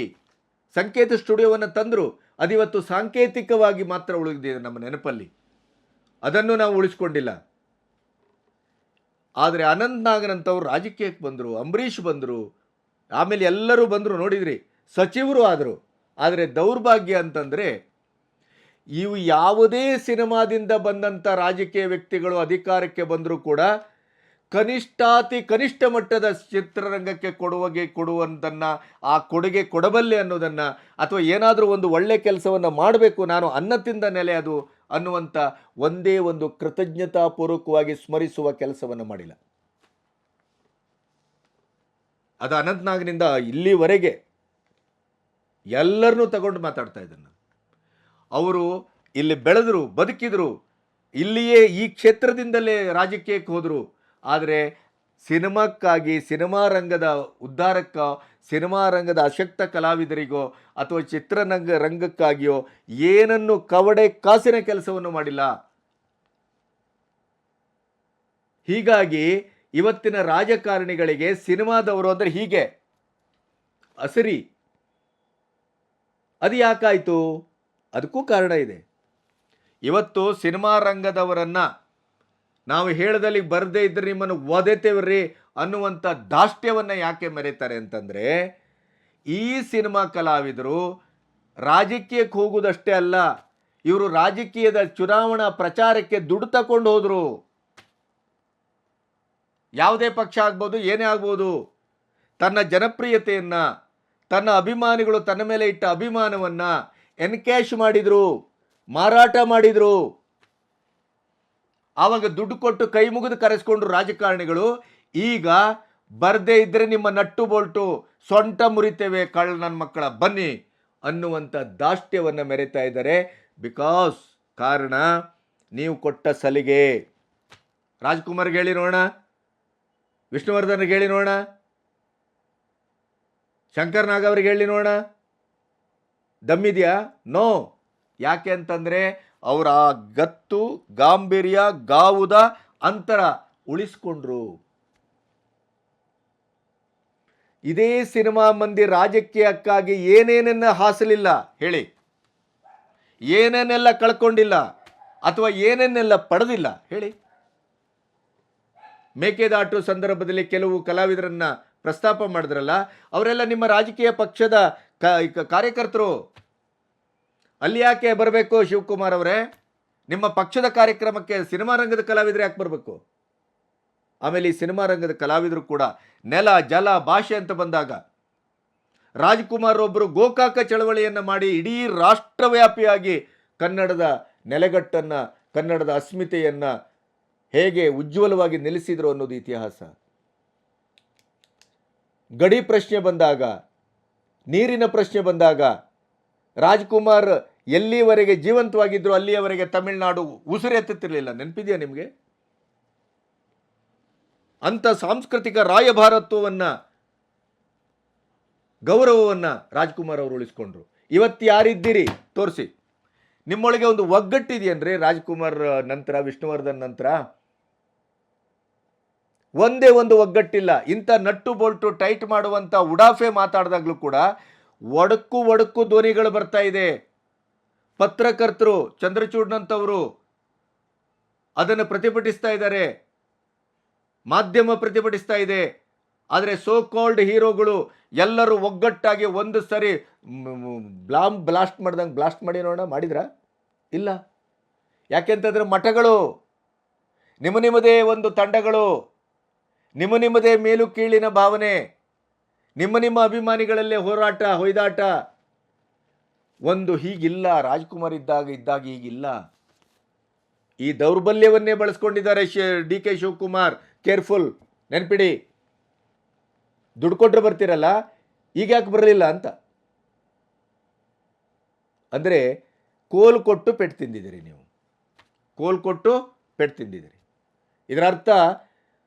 ಸಂಕೇತ ಸ್ಟುಡಿಯೋವನ್ನು ತಂದರು. ಅದಿವತ್ತು ಸಾಂಕೇತಿಕವಾಗಿ ಮಾತ್ರ ಉಳಿದಿದೆ ನಮ್ಮ ನೆನಪಲ್ಲಿ, ಅದನ್ನು ನಾವು ಉಳಿಸ್ಕೊಂಡಿಲ್ಲ. ಆದರೆ ಅನಂತ್ ನಾಗನಂತವ್ರು ರಾಜಕೀಯಕ್ಕೆ ಬಂದರು, ಅಂಬರೀಷ್ ಬಂದರು, ಆಮೇಲೆ ಎಲ್ಲರೂ ಬಂದರು, ನೋಡಿದ್ರಿ, ಸಚಿವರು ಆದರು. ಆದರೆ ದೌರ್ಭಾಗ್ಯ ಅಂತಂದರೆ ಇವು ಯಾವುದೇ ಸಿನಿಮಾದಿಂದ ಬಂದಂಥ ರಾಜಕೀಯ ವ್ಯಕ್ತಿಗಳು ಅಧಿಕಾರಕ್ಕೆ ಬಂದರೂ ಕೂಡ ಕನಿಷ್ಠಾತಿ ಕನಿಷ್ಠ ಮಟ್ಟದ ಚಿತ್ರರಂಗಕ್ಕೆ ಕೊಡುವಂಥನ್ನು, ಆ ಕೊಡುಗೆ ಕೊಡಬಲ್ಲೆ ಅನ್ನೋದನ್ನು, ಅಥವಾ ಏನಾದರೂ ಒಂದು ಒಳ್ಳೆ ಕೆಲಸವನ್ನು ಮಾಡಬೇಕು ನಾನು ಅನ್ನತಿಂದ ನೆಲೆ ಅದು ಅನ್ನುವಂಥ ಒಂದೇ ಒಂದು ಕೃತಜ್ಞತಾಪೂರ್ವಕವಾಗಿ ಸ್ಮರಿಸುವ ಕೆಲಸವನ್ನು ಮಾಡಿಲ್ಲ. ಅದು ಅನಂತ್ನಾಗ್ನಿಂದ ಇಲ್ಲಿವರೆಗೆ ಎಲ್ಲರನ್ನೂ ತಗೊಂಡು ಮಾತಾಡ್ತಾ ಇದ್ದಾನೆ. ಅವರು ಇಲ್ಲಿ ಬೆಳೆದರು, ಬದುಕಿದರು, ಇಲ್ಲಿಯೇ ಈ ಕ್ಷೇತ್ರದಿಂದಲೇ ರಾಜಕೀಯಕ್ಕೆ ಹೋದರು. ಆದರೆ ಸಿನಿಮಾಕ್ಕಾಗಿ, ಸಿನಿಮಾ ರಂಗದ ಉದ್ಧಾರಕ್ಕ, ಸಿನಿಮಾ ರಂಗದ ಅಶಕ್ತ ಕಲಾವಿದರಿಗೋ ಅಥವಾ ರಂಗಕ್ಕಾಗಿಯೋ ಏನನ್ನು ಕವಡೆ ಕಾಸಿನ ಕೆಲಸವನ್ನು ಮಾಡಿಲ್ಲ. ಹೀಗಾಗಿ ಇವತ್ತಿನ ರಾಜಕಾರಣಿಗಳಿಗೆ ಸಿನಿಮಾದವರು ಅಂದರೆ ಹೀಗೆ ಅಸರಿ. ಅದು ಯಾಕಾಯಿತು? ಅದಕ್ಕೂ ಕಾರಣ ಇದೆ. ಇವತ್ತು ಸಿನಿಮಾ ರಂಗದವರನ್ನು ನಾವು ಹೇಳದಲ್ಲಿ ಬರದೇ ಇದ್ರೆ ನಿಮ್ಮನ್ನು ಒದೆತೇವ್ರಿ ಅನ್ನುವಂಥ ದಾಷ್ಟ್ಯವನ್ನು ಯಾಕೆ ಮೆರೀತಾರೆ ಅಂತಂದರೆ, ಈ ಸಿನಿಮಾ ಕಲಾವಿದರು ರಾಜಕೀಯಕ್ಕೆ ಹೋಗುವುದಷ್ಟೇ ಅಲ್ಲ, ಇವರು ರಾಜಕೀಯದ ಚುನಾವಣಾ ಪ್ರಚಾರಕ್ಕೆ ದುಡ್ಡು ತಗೊಂಡು ಹೋದರು. ಯಾವುದೇ ಪಕ್ಷ ಆಗ್ಬೋದು, ಏನೇ ಆಗ್ಬೋದು, ತನ್ನ ಜನಪ್ರಿಯತೆಯನ್ನು, ತನ್ನ ಅಭಿಮಾನಿಗಳು ತನ್ನ ಮೇಲೆ ಇಟ್ಟ ಅಭಿಮಾನವನ್ನು ಎನ್ಕ್ಯಾಶ್ ಮಾಡಿದರು, ಮಾರಾಟ ಮಾಡಿದರು. ಆವಾಗ ದುಡ್ಡು ಕೊಟ್ಟು ಕೈ ಮುಗಿದು ಕರೆಸ್ಕೊಂಡ್ರು ರಾಜಕಾರಣಿಗಳು. ಈಗ ಬರದೇ ಇದ್ದರೆ ನಿಮ್ಮ ನಟ್ಟು ಬೋಲ್ಟು ಸೊಂಟ ಮುರಿತೇವೆ ನನ್ನ ಮಕ್ಕಳ ಬನ್ನಿ ಅನ್ನುವಂಥ ದಾಷ್ಟ್ಯವನ್ನು ಮೆರೀತಾ ಇದ್ದಾರೆ. ಬಿಕಾಸ್ ಕಾರಣ ನೀವು ಕೊಟ್ಟ ಸಲಿಗೆ. ರಾಜ್ಕುಮಾರ್ಗೆ ಹೇಳಿ ನೋಡೋಣ, ವಿಷ್ಣುವರ್ಧನ್ಗೆ ಹೇಳಿ ನೋಡೋಣ, ಶಂಕರ್ ನಾಗ್ ಅವ್ರಿಗೆ ಹೇಳಿ ನೋಡೋಣ, ದಮ್ಮಿದೆಯಾ? ನೋ. ಯಾಕೆ ಅಂತಂದರೆ ಅವರ ಆ ಗತ್ತು, ಗಾಂಭೀರ್ಯ, ಗಾವುದ ಅಂತರ ಉಳಿಸ್ಕೊಂಡ್ರು. ಇದೇ ಸಿನಿಮಾ ಮಂದಿ ರಾಜಕೀಯಕ್ಕಾಗಿ ಏನೇನನ್ನ ಹಾಸಲಿಲ್ಲ ಹೇಳಿ, ಏನೇನೆಲ್ಲ ಕಳ್ಕೊಂಡಿಲ್ಲ ಅಥವಾ ಏನೇನೆಲ್ಲ ಪಡೆದಿಲ್ಲ ಹೇಳಿ. ಮೇಕೆದಾಟು ಸಂದರ್ಭದಲ್ಲಿ ಕೆಲವು ಕಲಾವಿದರನ್ನ ಪ್ರಸ್ತಾಪ ಮಾಡಿದ್ರಲ್ಲ, ಅವರೆಲ್ಲ ನಿಮ್ಮ ರಾಜಕೀಯ ಪಕ್ಷದ ಕಾರ್ಯಕರ್ತರು. ಅಲ್ಲಿ ಯಾಕೆ ಬರಬೇಕು ಶಿವಕುಮಾರ್ ಅವರೇ? ನಿಮ್ಮ ಪಕ್ಷದ ಕಾರ್ಯಕ್ರಮಕ್ಕೆ ಸಿನಿಮಾ ರಂಗದ ಕಲಾವಿದರು ಯಾಕೆ ಬರಬೇಕು? ಆಮೇಲೆ ಈ ಸಿನಿಮಾ ರಂಗದ ಕಲಾವಿದರು ಕೂಡ ನೆಲ, ಜಲ, ಭಾಷೆ ಅಂತ ಬಂದಾಗ ರಾಜ್ಕುಮಾರ್ ಒಬ್ಬರು ಗೋಕಾಕ ಚಳವಳಿಯನ್ನು ಮಾಡಿ ಇಡೀ ರಾಷ್ಟ್ರವ್ಯಾಪಿಯಾಗಿ ಕನ್ನಡದ ನೆಲೆಗಟ್ಟನ್ನು, ಕನ್ನಡದ ಅಸ್ಮಿತೆಯನ್ನು ಹೇಗೆ ಉಜ್ವಲವಾಗಿ ನಿಲ್ಲಿಸಿದರು ಅನ್ನೋದು ಇತಿಹಾಸ. ಗಡಿ ಪ್ರಶ್ನೆ ಬಂದಾಗ, ನೀರಿನ ಪ್ರಶ್ನೆ ಬಂದಾಗ ರಾಜ್ಕುಮಾರ್ ಎಲ್ಲಿವರೆಗೆ ಜೀವಂತವಾಗಿದ್ದರು ಅಲ್ಲಿಯವರೆಗೆ ತಮಿಳುನಾಡು ಉಸಿರೆತ್ತುತ್ತಿರಲಿಲ್ಲ. ನೆನಪಿದೆಯಾ ನಿಮಗೆ? ಅಂಥ ಸಾಂಸ್ಕೃತಿಕ ರಾಯಭಾರತ್ವವನ್ನು, ಗೌರವವನ್ನು ರಾಜ್ಕುಮಾರ್ ಅವರು ಉಳಿಸ್ಕೊಂಡ್ರು. ಇವತ್ತು ಯಾರಿದ್ದೀರಿ ತೋರಿಸಿ. ನಿಮ್ಮೊಳಗೆ ಒಂದು ಒಗ್ಗಟ್ಟಿದೆಯನ್ರಿ ರಾಜ್ಕುಮಾರ್ ನಂತರ, ವಿಷ್ಣುವರ್ಧನ್ ನಂತರ? ಒಂದೇ ಒಂದು ಒಗ್ಗಟ್ಟಿಲ್ಲ. ಇಂಥ ನಟ್ಟು ಬೋಲ್ಟು ಟೈಟ್ ಮಾಡುವಂಥ ಉಡಾಫೆ ಮಾತಾಡಿದಾಗಲೂ ಕೂಡ ಒಡಕು ಧ್ವನಿಗಳು ಬರ್ತಾ ಇದೆ. ಪತ್ರಕರ್ತರು, ಚಂದ್ರಚೂಡ್ನಂಥವರು ಅದನ್ನು ಪ್ರತಿಭಟಿಸ್ತಾ ಇದ್ದಾರೆ, ಮಾಧ್ಯಮ ಪ್ರತಿಭಟಿಸ್ತಾ ಇದೆ. ಆದರೆ ಸೋ ಕಾಲ್ಡ್ ಹೀರೋಗಳು ಎಲ್ಲರೂ ಒಗ್ಗಟ್ಟಾಗಿ ಒಂದು ಸರಿ ಬ್ಲಾಸ್ಟ್ ಮಾಡ್ದಂಗೆ ಬ್ಲಾಸ್ಟ್ ಮಾಡಿ ನೋಡೋಣ, ಮಾಡಿದ್ರಾ? ಇಲ್ಲ. ಯಾಕೆಂತಂದರೆ ಮಠಗಳು, ನಿಮ್ಮದೇ ಒಂದು ತಂಡಗಳು, ನಿಮ್ಮದೇ ಮೇಲು ಕೀಳಿನ ಭಾವನೆ, ನಿಮ್ಮ ಅಭಿಮಾನಿಗಳಲ್ಲೇ ಹೋರಾಟ, ಹೊಯ್ದಾಟ. ಒಂದು ಹೀಗಿಲ್ಲ. ರಾಜ್ಕುಮಾರ್ ಇದ್ದಾಗ ಹೀಗಿಲ್ಲ. ಈ ದೌರ್ಬಲ್ಯವನ್ನೇ ಬಳಸ್ಕೊಂಡಿದ್ದಾರೆ ಡಿ ಕೆ ಶಿವಕುಮಾರ್. ಕೇರ್ಫುಲ್, ನೆನ್ಪಿಡಿ. ದುಡ್ಡು ಕೊಟ್ಟರೆ ಬರ್ತೀರಲ್ಲ, ಈಗ ಯಾಕೆ ಬರಲಿಲ್ಲ ಅಂತ. ಅಂದರೆ ಕೋಲ್ ಕೊಟ್ಟು ಪೆಟ್ಟು ತಿಂದಿದ್ದೀರಿ ನೀವು, ಕೋಲ್ ಕೊಟ್ಟು ಪೆಟ್ಟು ತಿಂದಿದ್ದೀರಿ. ಇದರ ಅರ್ಥ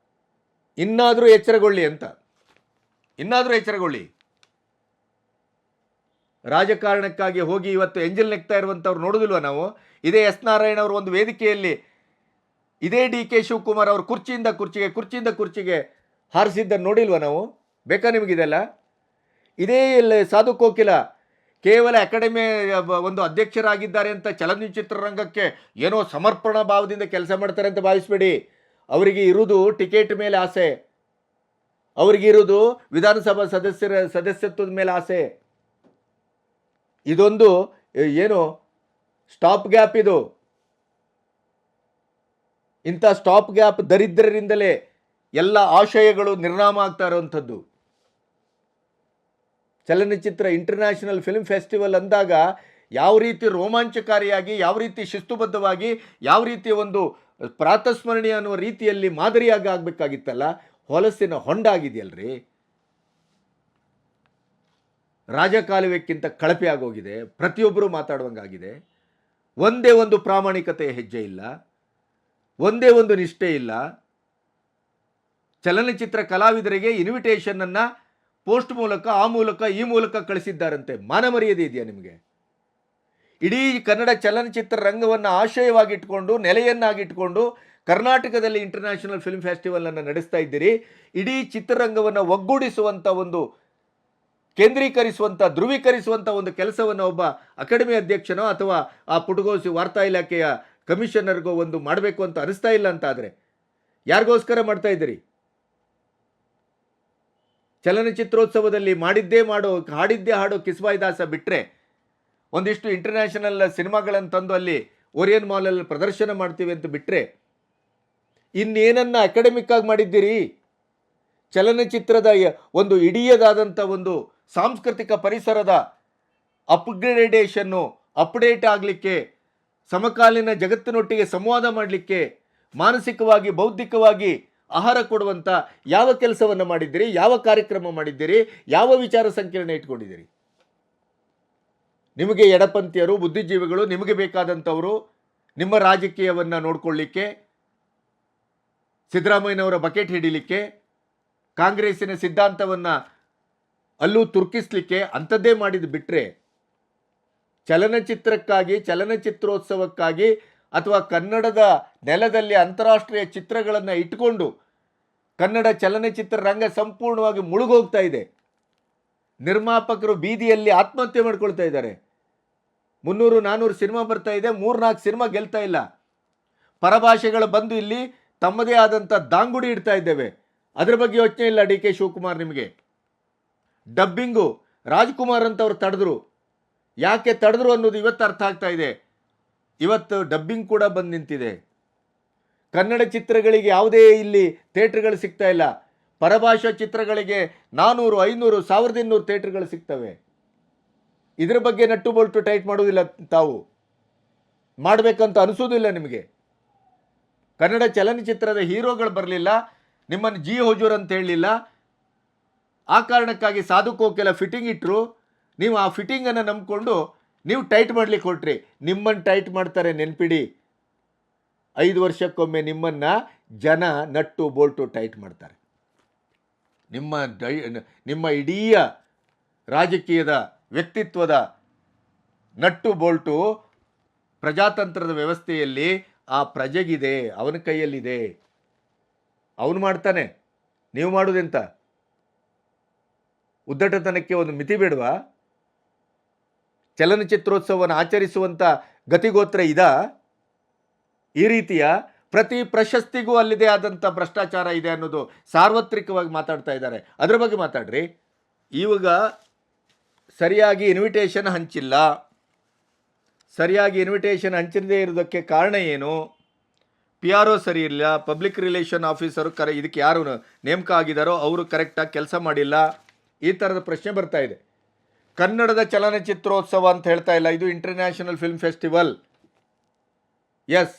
ಇನ್ನಾದರೂ ಎಚ್ಚರಗೊಳ್ಳಿ ಅಂತ. ಇನ್ನಾದರೂ ಎಚ್ಚರಗೊಳ್ಳಿ. ರಾಜಕಾರಣಕ್ಕಾಗಿ ಹೋಗಿ ಇವತ್ತು ಎಂಜಲ್ ನೆಕ್ತಾ ಇರುವಂಥವ್ರು ನೋಡೋದಿಲ್ವ ನಾವು? ಇದೇ ಎಸ್ ನಾರಾಯಣ ಅವರು ಒಂದು ವೇದಿಕೆಯಲ್ಲಿ ಇದೇ ಡಿ ಕೆ ಶಿವಕುಮಾರ್ ಅವರು ಕುರ್ಚಿಯಿಂದ ಕುರ್ಚಿಗೆ ಹಾರಿಸಿದ್ದನ್ನು ನೋಡಿಲ್ವ ನಾವು? ಬೇಕಾ ನಿಮಗಿದೆಲ್ಲ? ಇದೇ ಸಾಧು ಕೋಕಿಲ ಕೇವಲ ಅಕಾಡೆಮಿ ಒಂದು ಅಧ್ಯಕ್ಷರಾಗಿದ್ದಾರೆ ಅಂತ ಚಲನಚಿತ್ರರಂಗಕ್ಕೆ ಏನೋ ಸಮರ್ಪಣಾ ಭಾವದಿಂದ ಕೆಲಸ ಮಾಡ್ತಾರೆ ಅಂತ ಭಾವಿಸಬೇಡಿ. ಅವರಿಗೆ ಇರುವುದು ಟಿಕೆಟ್ ಮೇಲೆ ಆಸೆ, ಅವರಿಗೆ ಇರುವುದು ವಿಧಾನಸಭಾ ಸದಸ್ಯತ್ವದ ಮೇಲೆ ಆಸೆ. ಇದೊಂದು ಏನು ಸ್ಟಾಪ್ ಗ್ಯಾಪ್ ಇದು. ಇಂಥ ಸ್ಟಾಪ್ ಗ್ಯಾಪ್ ದರಿದ್ರರಿಂದಲೇ ಎಲ್ಲ ಆಶಯಗಳು ನಿರ್ನಾಮ ಆಗ್ತಾ ಇರುವಂಥದ್ದು. ಚಲನಚಿತ್ರ ಇಂಟರ್ನ್ಯಾಷನಲ್ ಫಿಲ್ಮ್ ಫೆಸ್ಟಿವಲ್ ಅಂದಾಗ ಯಾವ ರೀತಿ ರೋಮಾಂಚಕಾರಿಯಾಗಿ, ಯಾವ ರೀತಿ ಶಿಸ್ತುಬದ್ಧವಾಗಿ, ಯಾವ ರೀತಿಯ ಒಂದು ಪ್ರಾತಸ್ಮರಣೀಯ ಅನ್ನುವ ರೀತಿಯಲ್ಲಿ ಮಾದರಿಯಾಗಿ ಆಗಬೇಕಾಗಿತ್ತಲ್ಲ, ಹೊಲಸಿನ ಹೊಂಡಾಗಿದೆಯಲ್ರಿ. ರಾಜಕಾಲುವೆಕ್ಕಿಂತ ಕಳಪೆ ಆಗೋಗಿದೆ. ಪ್ರತಿಯೊಬ್ಬರು ಮಾತಾಡುವಂಗಾಗಿದೆ. ಒಂದೇ ಒಂದು ಪ್ರಾಮಾಣಿಕತೆಯ ಹೆಜ್ಜೆ ಇಲ್ಲ, ಒಂದೇ ಒಂದು ನಿಷ್ಠೆ ಇಲ್ಲ. ಚಲನಚಿತ್ರ ಕಲಾವಿದರಿಗೆ ಇನ್ವಿಟೇಷನನ್ನು ಪೋಸ್ಟ್ ಮೂಲಕ, ಆ ಮೂಲಕ, ಈ ಮೂಲಕ ಕಳಿಸಿದ್ದಾರಂತೆ. ಮಾನಮರ್ಯಾದೆ ಇದೆಯಾ ನಿಮಗೆ? ಇಡೀ ಕನ್ನಡ ಚಲನಚಿತ್ರ ರಂಗವನ್ನು ಆಶಯವಾಗಿಟ್ಕೊಂಡು, ನೆಲೆಯನ್ನಾಗಿಟ್ಕೊಂಡು ಕರ್ನಾಟಕದಲ್ಲಿ ಇಂಟರ್ನ್ಯಾಷನಲ್ ಫಿಲ್ಮ್ ಫೆಸ್ಟಿವಲನ್ನು ನಡೆಸ್ತಾ ಇದ್ದೀರಿ. ಇಡೀ ಚಿತ್ರರಂಗವನ್ನು ಒಗ್ಗೂಡಿಸುವಂಥ ಒಂದು, ಕೇಂದ್ರೀಕರಿಸುವಂಥ, ಧ್ರುವೀಕರಿಸುವಂಥ ಒಂದು ಕೆಲಸವನ್ನು ಒಬ್ಬ ಅಕಾಡೆಮಿ ಅಧ್ಯಕ್ಷನೋ ಅಥವಾ ಆ ಪುಟಗೋಸಿ ವಾರ್ತಾ ಇಲಾಖೆಯ ಕಮಿಷನರ್ಗೋ ಒಂದು ಮಾಡಬೇಕು ಅಂತ ಅನಿಸ್ತಾ ಇಲ್ಲ ಅಂತ ಆದರೆ ಯಾರಿಗೋಸ್ಕರ ಮಾಡ್ತಾ ಇದ್ದೀರಿ? ಚಲನಚಿತ್ರೋತ್ಸವದಲ್ಲಿ ಮಾಡಿದ್ದೇ ಮಾಡೋ, ಹಾಡಿದ್ದೇ ಹಾಡೋ ಕಿಸ್ವಾಯಿ ದಾಸ ಬಿಟ್ಟರೆ, ಒಂದಿಷ್ಟು ಇಂಟರ್ನ್ಯಾಷನಲ್ ಸಿನಿಮಾಗಳನ್ನು ತಂದು ಅಲ್ಲಿ ಓರಿಯನ್ ಮಾಲಲ್ಲಿ ಪ್ರದರ್ಶನ ಮಾಡ್ತೀವಿ ಅಂತ ಬಿಟ್ಟರೆ ಇನ್ನೇನನ್ನ ಅಕಾಡೆಮಿಕ್ ಆಗಿ ಮಾಡಿದ್ದೀರಿ? ಚಲನಚಿತ್ರದ ಒಂದು ಇಡೀದಾದಂಥ ಒಂದು ಸಾಂಸ್ಕೃತಿಕ ಪರಿಸರದ ಅಪ್ಗ್ರೇಡೇಷನ್ನು, ಅಪ್ಡೇಟ್ ಆಗಲಿಕ್ಕೆ, ಸಮಕಾಲೀನ ಜಗತ್ತಿನೊಟ್ಟಿಗೆ ಸಂವಾದ ಮಾಡಲಿಕ್ಕೆ, ಮಾನಸಿಕವಾಗಿ, ಬೌದ್ಧಿಕವಾಗಿ ಆಹಾರ ಕೊಡುವಂಥ ಯಾವ ಕೆಲಸವನ್ನು ಮಾಡಿದ್ದೀರಿ? ಯಾವ ಕಾರ್ಯಕ್ರಮ ಮಾಡಿದ್ದೀರಿ? ಯಾವ ವಿಚಾರ ಸಂಕಿರಣ ಇಟ್ಕೊಂಡಿದ್ದೀರಿ? ನಿಮಗೆ ಎಡಪಂಥೀಯರು, ಬುದ್ಧಿಜೀವಿಗಳು, ನಿಮಗೆ ಬೇಕಾದಂಥವರು, ನಿಮ್ಮ ರಾಜಕೀಯವನ್ನು ನೋಡ್ಕೊಳ್ಳಿಕ್ಕೆ, ಸಿದ್ದರಾಮಯ್ಯನವರ ಬಕೆಟ್ ಹಿಡಿಲಿಕ್ಕೆ, ಕಾಂಗ್ರೆಸ್ಸಿನ ಸಿದ್ಧಾಂತವನ್ನು ಅಲ್ಲೂ ತುರ್ಕಿಸ್ಲಿಕ್ಕೆ ಅಂಥದ್ದೇ ಮಾಡಿದ್ದು ಬಿಟ್ಟರೆ, ಚಲನಚಿತ್ರಕ್ಕಾಗಿ, ಚಲನಚಿತ್ರೋತ್ಸವಕ್ಕಾಗಿ ಅಥವಾ ಕನ್ನಡದ ನೆಲದಲ್ಲಿ ಅಂತಾರಾಷ್ಟ್ರೀಯ ಚಿತ್ರಗಳನ್ನು ಇಟ್ಕೊಂಡು ಕನ್ನಡ ಚಲನಚಿತ್ರ ರಂಗ ಸಂಪೂರ್ಣವಾಗಿ ಮುಳುಗೋಗ್ತಾ ಇದೆ. ನಿರ್ಮಾಪಕರು ಬೀದಿಯಲ್ಲಿ ಆತ್ಮಹತ್ಯೆ ಮಾಡ್ಕೊಳ್ತಾ ಇದ್ದಾರೆ. 300-400 ಸಿನಿಮಾ ಬರ್ತಾ ಇದೆ, 3-4 ಸಿನಿಮಾ ಗೆಲ್ತಾ ಇಲ್ಲ. ಪರಭಾಷೆಗಳು ಬಂದು ಇಲ್ಲಿ ತಮ್ಮದೇ ಆದಂಥ ದಾಂಗುಡಿ ಇಡ್ತಾ ಇದ್ದೇವೆ. ಅದರ ಬಗ್ಗೆ ಯೋಚನೆ ಇಲ್ಲ ಡಿ ಕೆ ಶಿವಕುಮಾರ್ ನಿಮಗೆ. ಡಬ್ಬಿಂಗು ರಾಜ್ಕುಮಾರ್ ಅಂತವ್ರು ತಡೆದ್ರು. ಯಾಕೆ ತಡೆದ್ರು ಅನ್ನೋದು ಇವತ್ತು ಅರ್ಥ ಆಗ್ತಾ ಇದೆ. ಇವತ್ತು ಡಬ್ಬಿಂಗ್ ಕೂಡ ಬಂದು ನಿಂತಿದೆ. ಕನ್ನಡ ಚಿತ್ರಗಳಿಗೆ ಯಾವುದೇ ಇಲ್ಲಿ ಥಿಯೇಟ್ರ್ಗಳು ಸಿಗ್ತಾ ಇಲ್ಲ. ಪರಭಾಷಾ ಚಿತ್ರಗಳಿಗೆ 400, 500, 1200 ಥಿಯೇಟ್ರ್ಗಳು ಸಿಗ್ತವೆ. ಇದರ ಬಗ್ಗೆ ನಟ್ಟು ಬೋಲ್ಟು ಟೈಟ್ ಮಾಡೋದಿಲ್ಲ, ತಾವು ಮಾಡಬೇಕಂತ ಅನಿಸೋದಿಲ್ಲ ನಿಮಗೆ. ಕನ್ನಡ ಚಲನಚಿತ್ರದ ಹೀರೋಗಳು ಬರಲಿಲ್ಲ, ನಿಮ್ಮನ್ನು ಜಿ ಹುಜೂರ್ ಅಂತ ಹೇಳಲಿಲ್ಲ. ಆ ಕಾರಣಕ್ಕಾಗಿ ಸಾಧು ಕೋಕಿಲ ಫಿಟ್ಟಿಂಗ್ ಇಟ್ಟರು. ನೀವು ಆ ಫಿಟ್ಟಿಂಗನ್ನು ನಂಬಿಕೊಂಡು ನೀವು ಟೈಟ್ ಮಾಡಲಿಕ್ಕೆ ಹೊರಟ್ರಿ. ನಿಮ್ಮನ್ನು ಟೈಟ್ ಮಾಡ್ತಾರೆ, ನೆನ್ಪಿಡಿ. 5 ವರ್ಷಕ್ಕೊಮ್ಮೆ ನಿಮ್ಮನ್ನು ಜನ ನಟ್ಟು ಬೋಲ್ಟು ಟೈಟ್ ಮಾಡ್ತಾರೆ. ನಿಮ್ಮ ಇಡೀ ರಾಜಕೀಯದ ವ್ಯಕ್ತಿತ್ವದ ನಟ್ಟು ಬೋಲ್ಟು ಪ್ರಜಾತಂತ್ರದ ವ್ಯವಸ್ಥೆಯಲ್ಲಿ ಆ ಪ್ರಜೆಗಿದೆ, ಅವನ ಕೈಯಲ್ಲಿದೆ. ಅವನು ಮಾಡ್ತಾನೆ, ನೀವು ಮಾಡೋದೆಂತ? ಉದ್ದಟತನಕ್ಕೆ ಒಂದು ಮಿತಿ ಬೇಡವಾ? ಚಲನಚಿತ್ರೋತ್ಸವವನ್ನು ಆಚರಿಸುವಂಥ ಗತಿಗೋತ್ರ ಇದ? ಈ ರೀತಿಯ ಪ್ರತಿ ಪ್ರಶಸ್ತಿಗೂ ಅಲ್ಲಿದೆ ಆದಂಥ ಭ್ರಷ್ಟಾಚಾರ ಇದೆ ಅನ್ನೋದು ಸಾರ್ವತ್ರಿಕವಾಗಿ ಮಾತಾಡ್ತಾ ಇದ್ದಾರೆ. ಅದರ ಬಗ್ಗೆ ಮಾತಾಡ್ರಿ. ಇವಾಗ ಸರಿಯಾಗಿ ಇನ್ವಿಟೇಷನ್ ಹಂಚಿಲ್ಲ. ಸರಿಯಾಗಿ ಇನ್ವಿಟೇಷನ್ ಹಂಚದೇ ಇರೋದಕ್ಕೆ ಕಾರಣ ಏನು? PRO ಸರಿ ಇಲ್ಲ, ಪಬ್ಲಿಕ್ ರಿಲೇಷನ್ ಆಫೀಸರು ಇದಕ್ಕೆ ಯಾರು ನೇಮಕ ಆಗಿದ್ದಾರೋ ಅವರು ಕರೆಕ್ಟಾಗಿ ಕೆಲಸ ಮಾಡಿಲ್ಲ. ಈ ಥರದ ಪ್ರಶ್ನೆ ಬರ್ತಾ ಇದೆ. ಕನ್ನಡದ ಚಲನಚಿತ್ರೋತ್ಸವ ಅಂತ ಹೇಳ್ತಾ ಇಲ್ಲ, ಇದು ಇಂಟರ್ನ್ಯಾಷನಲ್ ಫಿಲ್ಮ್ ಫೆಸ್ಟಿವಲ್. ಎಸ್,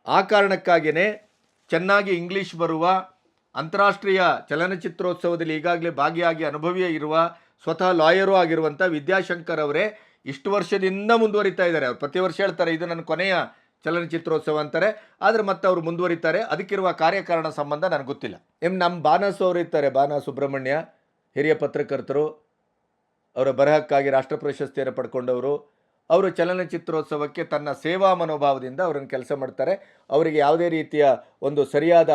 ಆ ಕಾರಣಕ್ಕಾಗಿಯೇ ಚೆನ್ನಾಗಿ ಇಂಗ್ಲೀಷ್ ಬರುವ, ಅಂತಾರಾಷ್ಟ್ರೀಯ ಚಲನಚಿತ್ರೋತ್ಸವದಲ್ಲಿ ಈಗಾಗಲೇ ಭಾಗಿಯಾಗಿ ಅನುಭವಿ ಇರುವ, ಸ್ವತಃ ಲಾಯರು ಆಗಿರುವಂಥ ವಿದ್ಯಾಶಂಕರ್ ಅವರೇ ಇಷ್ಟು ವರ್ಷದಿಂದ ಮುಂದುವರಿತಾ ಇದ್ದಾರೆ. ಅವ್ರು ಪ್ರತಿ ವರ್ಷ ಹೇಳ್ತಾರೆ ಇದು ನನ್ನ ಕೊನೆಯ ಚಲನಚಿತ್ರೋತ್ಸವ ಅಂತಾರೆ, ಆದರೆ ಮತ್ತೆ ಅವರು ಮುಂದುವರಿತಾರೆ. ಅದಕ್ಕಿರುವ ಕಾರ್ಯಕಾರಣ ಸಂಬಂಧ ನನಗೆ ಗೊತ್ತಿಲ್ಲ. ನಮ್ಮ ಬಾನಾಸು ಅವರು ಇರ್ತಾರೆ, ಬಾನಾ ಸುಬ್ರಹ್ಮಣ್ಯ, ಹಿರಿಯ ಪತ್ರಕರ್ತರು, ಅವರ ಬರಹಕ್ಕಾಗಿ ರಾಷ್ಟ್ರ ಪ್ರಶಸ್ತಿಯನ್ನು ಪಡ್ಕೊಂಡವರು. ಅವರು ಚಲನಚಿತ್ರೋತ್ಸವಕ್ಕೆ ತನ್ನ ಸೇವಾ ಮನೋಭಾವದಿಂದ ಅವರನ್ನು ಕೆಲಸ ಮಾಡ್ತಾರೆ. ಅವರಿಗೆ ಯಾವುದೇ ರೀತಿಯ ಒಂದು ಸರಿಯಾದ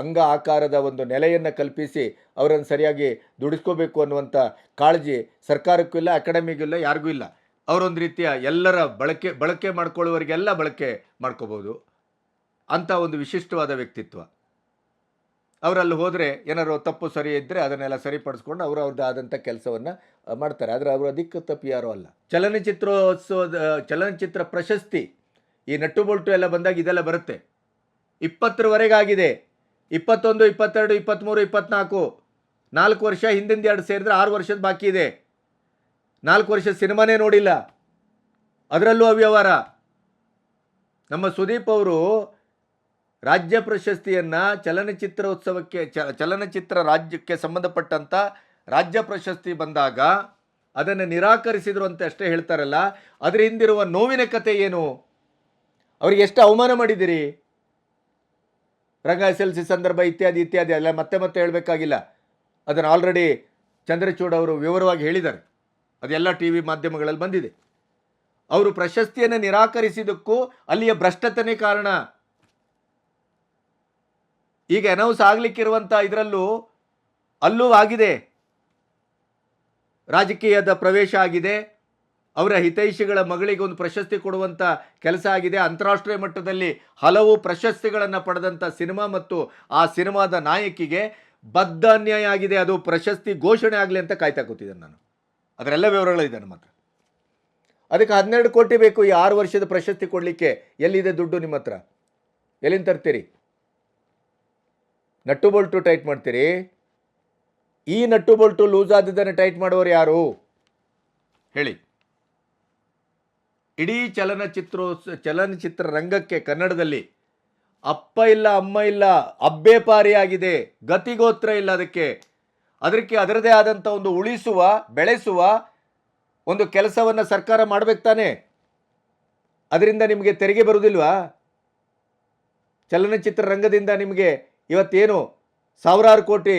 ಅಂಗ ಆಕಾರದ ಒಂದು ನೆಲೆಯನ್ನು ಕಲ್ಪಿಸಿ ಅವರನ್ನು ಸರಿಯಾಗಿ ದುಡಿಸ್ಕೋಬೇಕು ಅನ್ನುವಂಥ ಕಾಳಜಿ ಸರ್ಕಾರಕ್ಕೂ ಇಲ್ಲ, ಅಕಾಡೆಮಿಗೂ ಇಲ್ಲ, ಯಾರಿಗೂ ಇಲ್ಲ. ಅವರೊಂದು ರೀತಿಯ ಎಲ್ಲರ ಬಳಕೆ ಮಾಡ್ಕೊಳ್ಳುವವರಿಗೆಲ್ಲ ಬಳಕೆ ಮಾಡ್ಕೋಬೋದು ಅಂಥ ಒಂದು ವಿಶಿಷ್ಟವಾದ ವ್ಯಕ್ತಿತ್ವ. ಅವರಲ್ಲಿ ಹೋದರೆ ಏನಾದ್ರು ತಪ್ಪು ಸರಿ ಇದ್ದರೆ ಅದನ್ನೆಲ್ಲ ಸರಿಪಡಿಸ್ಕೊಂಡು ಅವರು ಅವ್ರದ್ದು ಆದಂಥ ಕೆಲಸವನ್ನು ಮಾಡ್ತಾರೆ. ಆದರೆ ಅವರು ಅದಕ್ಕೆ ತಪ್ಪು ಯಾರೂ ಅಲ್ಲ. ಚಲನಚಿತ್ರ ಪ್ರಶಸ್ತಿ ಈ ನಟ್ಟು ಬೋಲ್ಟು ಎಲ್ಲ ಬಂದಾಗ ಇದೆಲ್ಲ ಬರುತ್ತೆ. 20ರವರೆಗೆ ಆಗಿದೆ. 21, 22, 23, 24 4 ವರ್ಷ ಹಿಂದಿಂದ 2 ಸೇರಿದ್ರೆ 6 ವರ್ಷದ ಬಾಕಿ ಇದೆ. 4 ವರ್ಷ ಸಿನಿಮಾನೇ ನೋಡಿಲ್ಲ, ಅದರಲ್ಲೂ ಅವ್ಯವಹಾರ. ನಮ್ಮ ಸುದೀಪ್ ಅವರು ರಾಜ್ಯ ಪ್ರಶಸ್ತಿಯನ್ನು ಚಲನಚಿತ್ರೋತ್ಸವಕ್ಕೆ ಚಲನಚಿತ್ರ ರಾಜ್ಯಕ್ಕೆ ಸಂಬಂಧಪಟ್ಟಂಥ ರಾಜ್ಯ ಪ್ರಶಸ್ತಿ ಬಂದಾಗ ಅದನ್ನು ನಿರಾಕರಿಸಿದರು ಅಂತ ಅಷ್ಟೇ ಹೇಳ್ತಾರಲ್ಲ, ಅದರ ಹಿಂದಿರುವ ನೋವಿನ ಕತೆ ಏನು? ಅವ್ರಿಗೆ ಎಷ್ಟು ಅವಮಾನ ಮಾಡಿದ್ದೀರಿ? ರಂಗ SLC ಸಂದರ್ಭ ಇತ್ಯಾದಿ ಇತ್ಯಾದಿ ಅಲ್ಲ ಮತ್ತೆ ಮತ್ತೆ ಹೇಳಬೇಕಾಗಿಲ್ಲ. ಅದನ್ನು ಆಲ್ರೆಡಿ ಚಂದ್ರಚೂಡ್ ಅವರು ವಿವರವಾಗಿ ಹೇಳಿದ್ದಾರೆ. ಅದೆಲ್ಲ ಟಿ ವಿ ಮಾಧ್ಯಮಗಳಲ್ಲಿ ಬಂದಿದೆ. ಅವರು ಪ್ರಶಸ್ತಿಯನ್ನು ನಿರಾಕರಿಸಿದ್ದಕ್ಕೂ ಅಲ್ಲಿಯ ಭ್ರಷ್ಟತೆನೇ ಕಾರಣ. ಈಗ ಅನೌನ್ಸ್ ಆಗಲಿಕ್ಕಿರುವಂಥ ಇದರಲ್ಲೂ ಅಲ್ಲೂ ಆಗಿದೆ, ರಾಜಕೀಯದ ಪ್ರವೇಶ ಆಗಿದೆ. ಅವರ ಹಿತೈಷಿಗಳ ಮಗಳಿಗೆ ಒಂದು ಪ್ರಶಸ್ತಿ ಕೊಡುವಂಥ ಕೆಲಸ ಆಗಿದೆ. ಅಂತಾರಾಷ್ಟ್ರೀಯ ಮಟ್ಟದಲ್ಲಿ ಹಲವು ಪ್ರಶಸ್ತಿಗಳನ್ನು ಪಡೆದಂಥ ಸಿನಿಮಾ ಮತ್ತು ಆ ಸಿನಿಮಾದ ನಾಯಕಿಗೆ ಬದ್ಧ ಅನ್ಯಾಯ ಆಗಿದೆ. ಅದು ಪ್ರಶಸ್ತಿ ಘೋಷಣೆ ಆಗಲಿ ಅಂತ ಕಾಯ್ತಾ ಕೂತಿದ್ದೇನೆ ನಾನು. ಅದರೆಲ್ಲ ವಿವರಗಳಿದೆ ನಮ್ಮ ಹತ್ರ. ಅದಕ್ಕೆ 12 ಕೋಟಿ ಬೇಕು ಈ 6 ವರ್ಷದ ಪ್ರಶಸ್ತಿ ಕೊಡಲಿಕ್ಕೆ. ಎಲ್ಲಿದೆ ದುಡ್ಡು ನಿಮ್ಮ ಹತ್ರ? ಎಲ್ಲಿಂದ ತರ್ತೀರಿ? ನಟ್ಟು ಬೋಲ್ಟು ಟೈಟ್ ಮಾಡ್ತೀರಿ. ಈ ನಟ್ಟು ಬೋಲ್ಟು ಲೂಸ್ ಆದದ್ದನ್ನು ಟೈಟ್ ಮಾಡುವವರು ಯಾರು ಹೇಳಿ? ಇಡೀ ಚಲನಚಿತ್ರ ರಂಗಕ್ಕೆ ಕನ್ನಡದಲ್ಲಿ ಅಪ್ಪ ಇಲ್ಲ ಅಮ್ಮ ಇಲ್ಲ, ಅಬ್ಬೆ ಪಾರಿಯಾಗಿದೆ, ಗತಿಗೋತ್ರ ಇಲ್ಲ. ಅದಕ್ಕೆ ಅದರದೇ ಆದಂಥ ಒಂದು ಉಳಿಸುವ ಬೆಳೆಸುವ ಒಂದು ಕೆಲಸವನ್ನು ಸರ್ಕಾರ ಮಾಡಬೇಕು ತಾನೆ. ಅದರಿಂದ ನಿಮಗೆ ತೆರಿಗೆ ಬರುವುದಿಲ್ವಾ? ಚಲನಚಿತ್ರ ರಂಗದಿಂದ ನಿಮಗೆ ಇವತ್ತೇನು ಸಾವಿರಾರು ಕೋಟಿ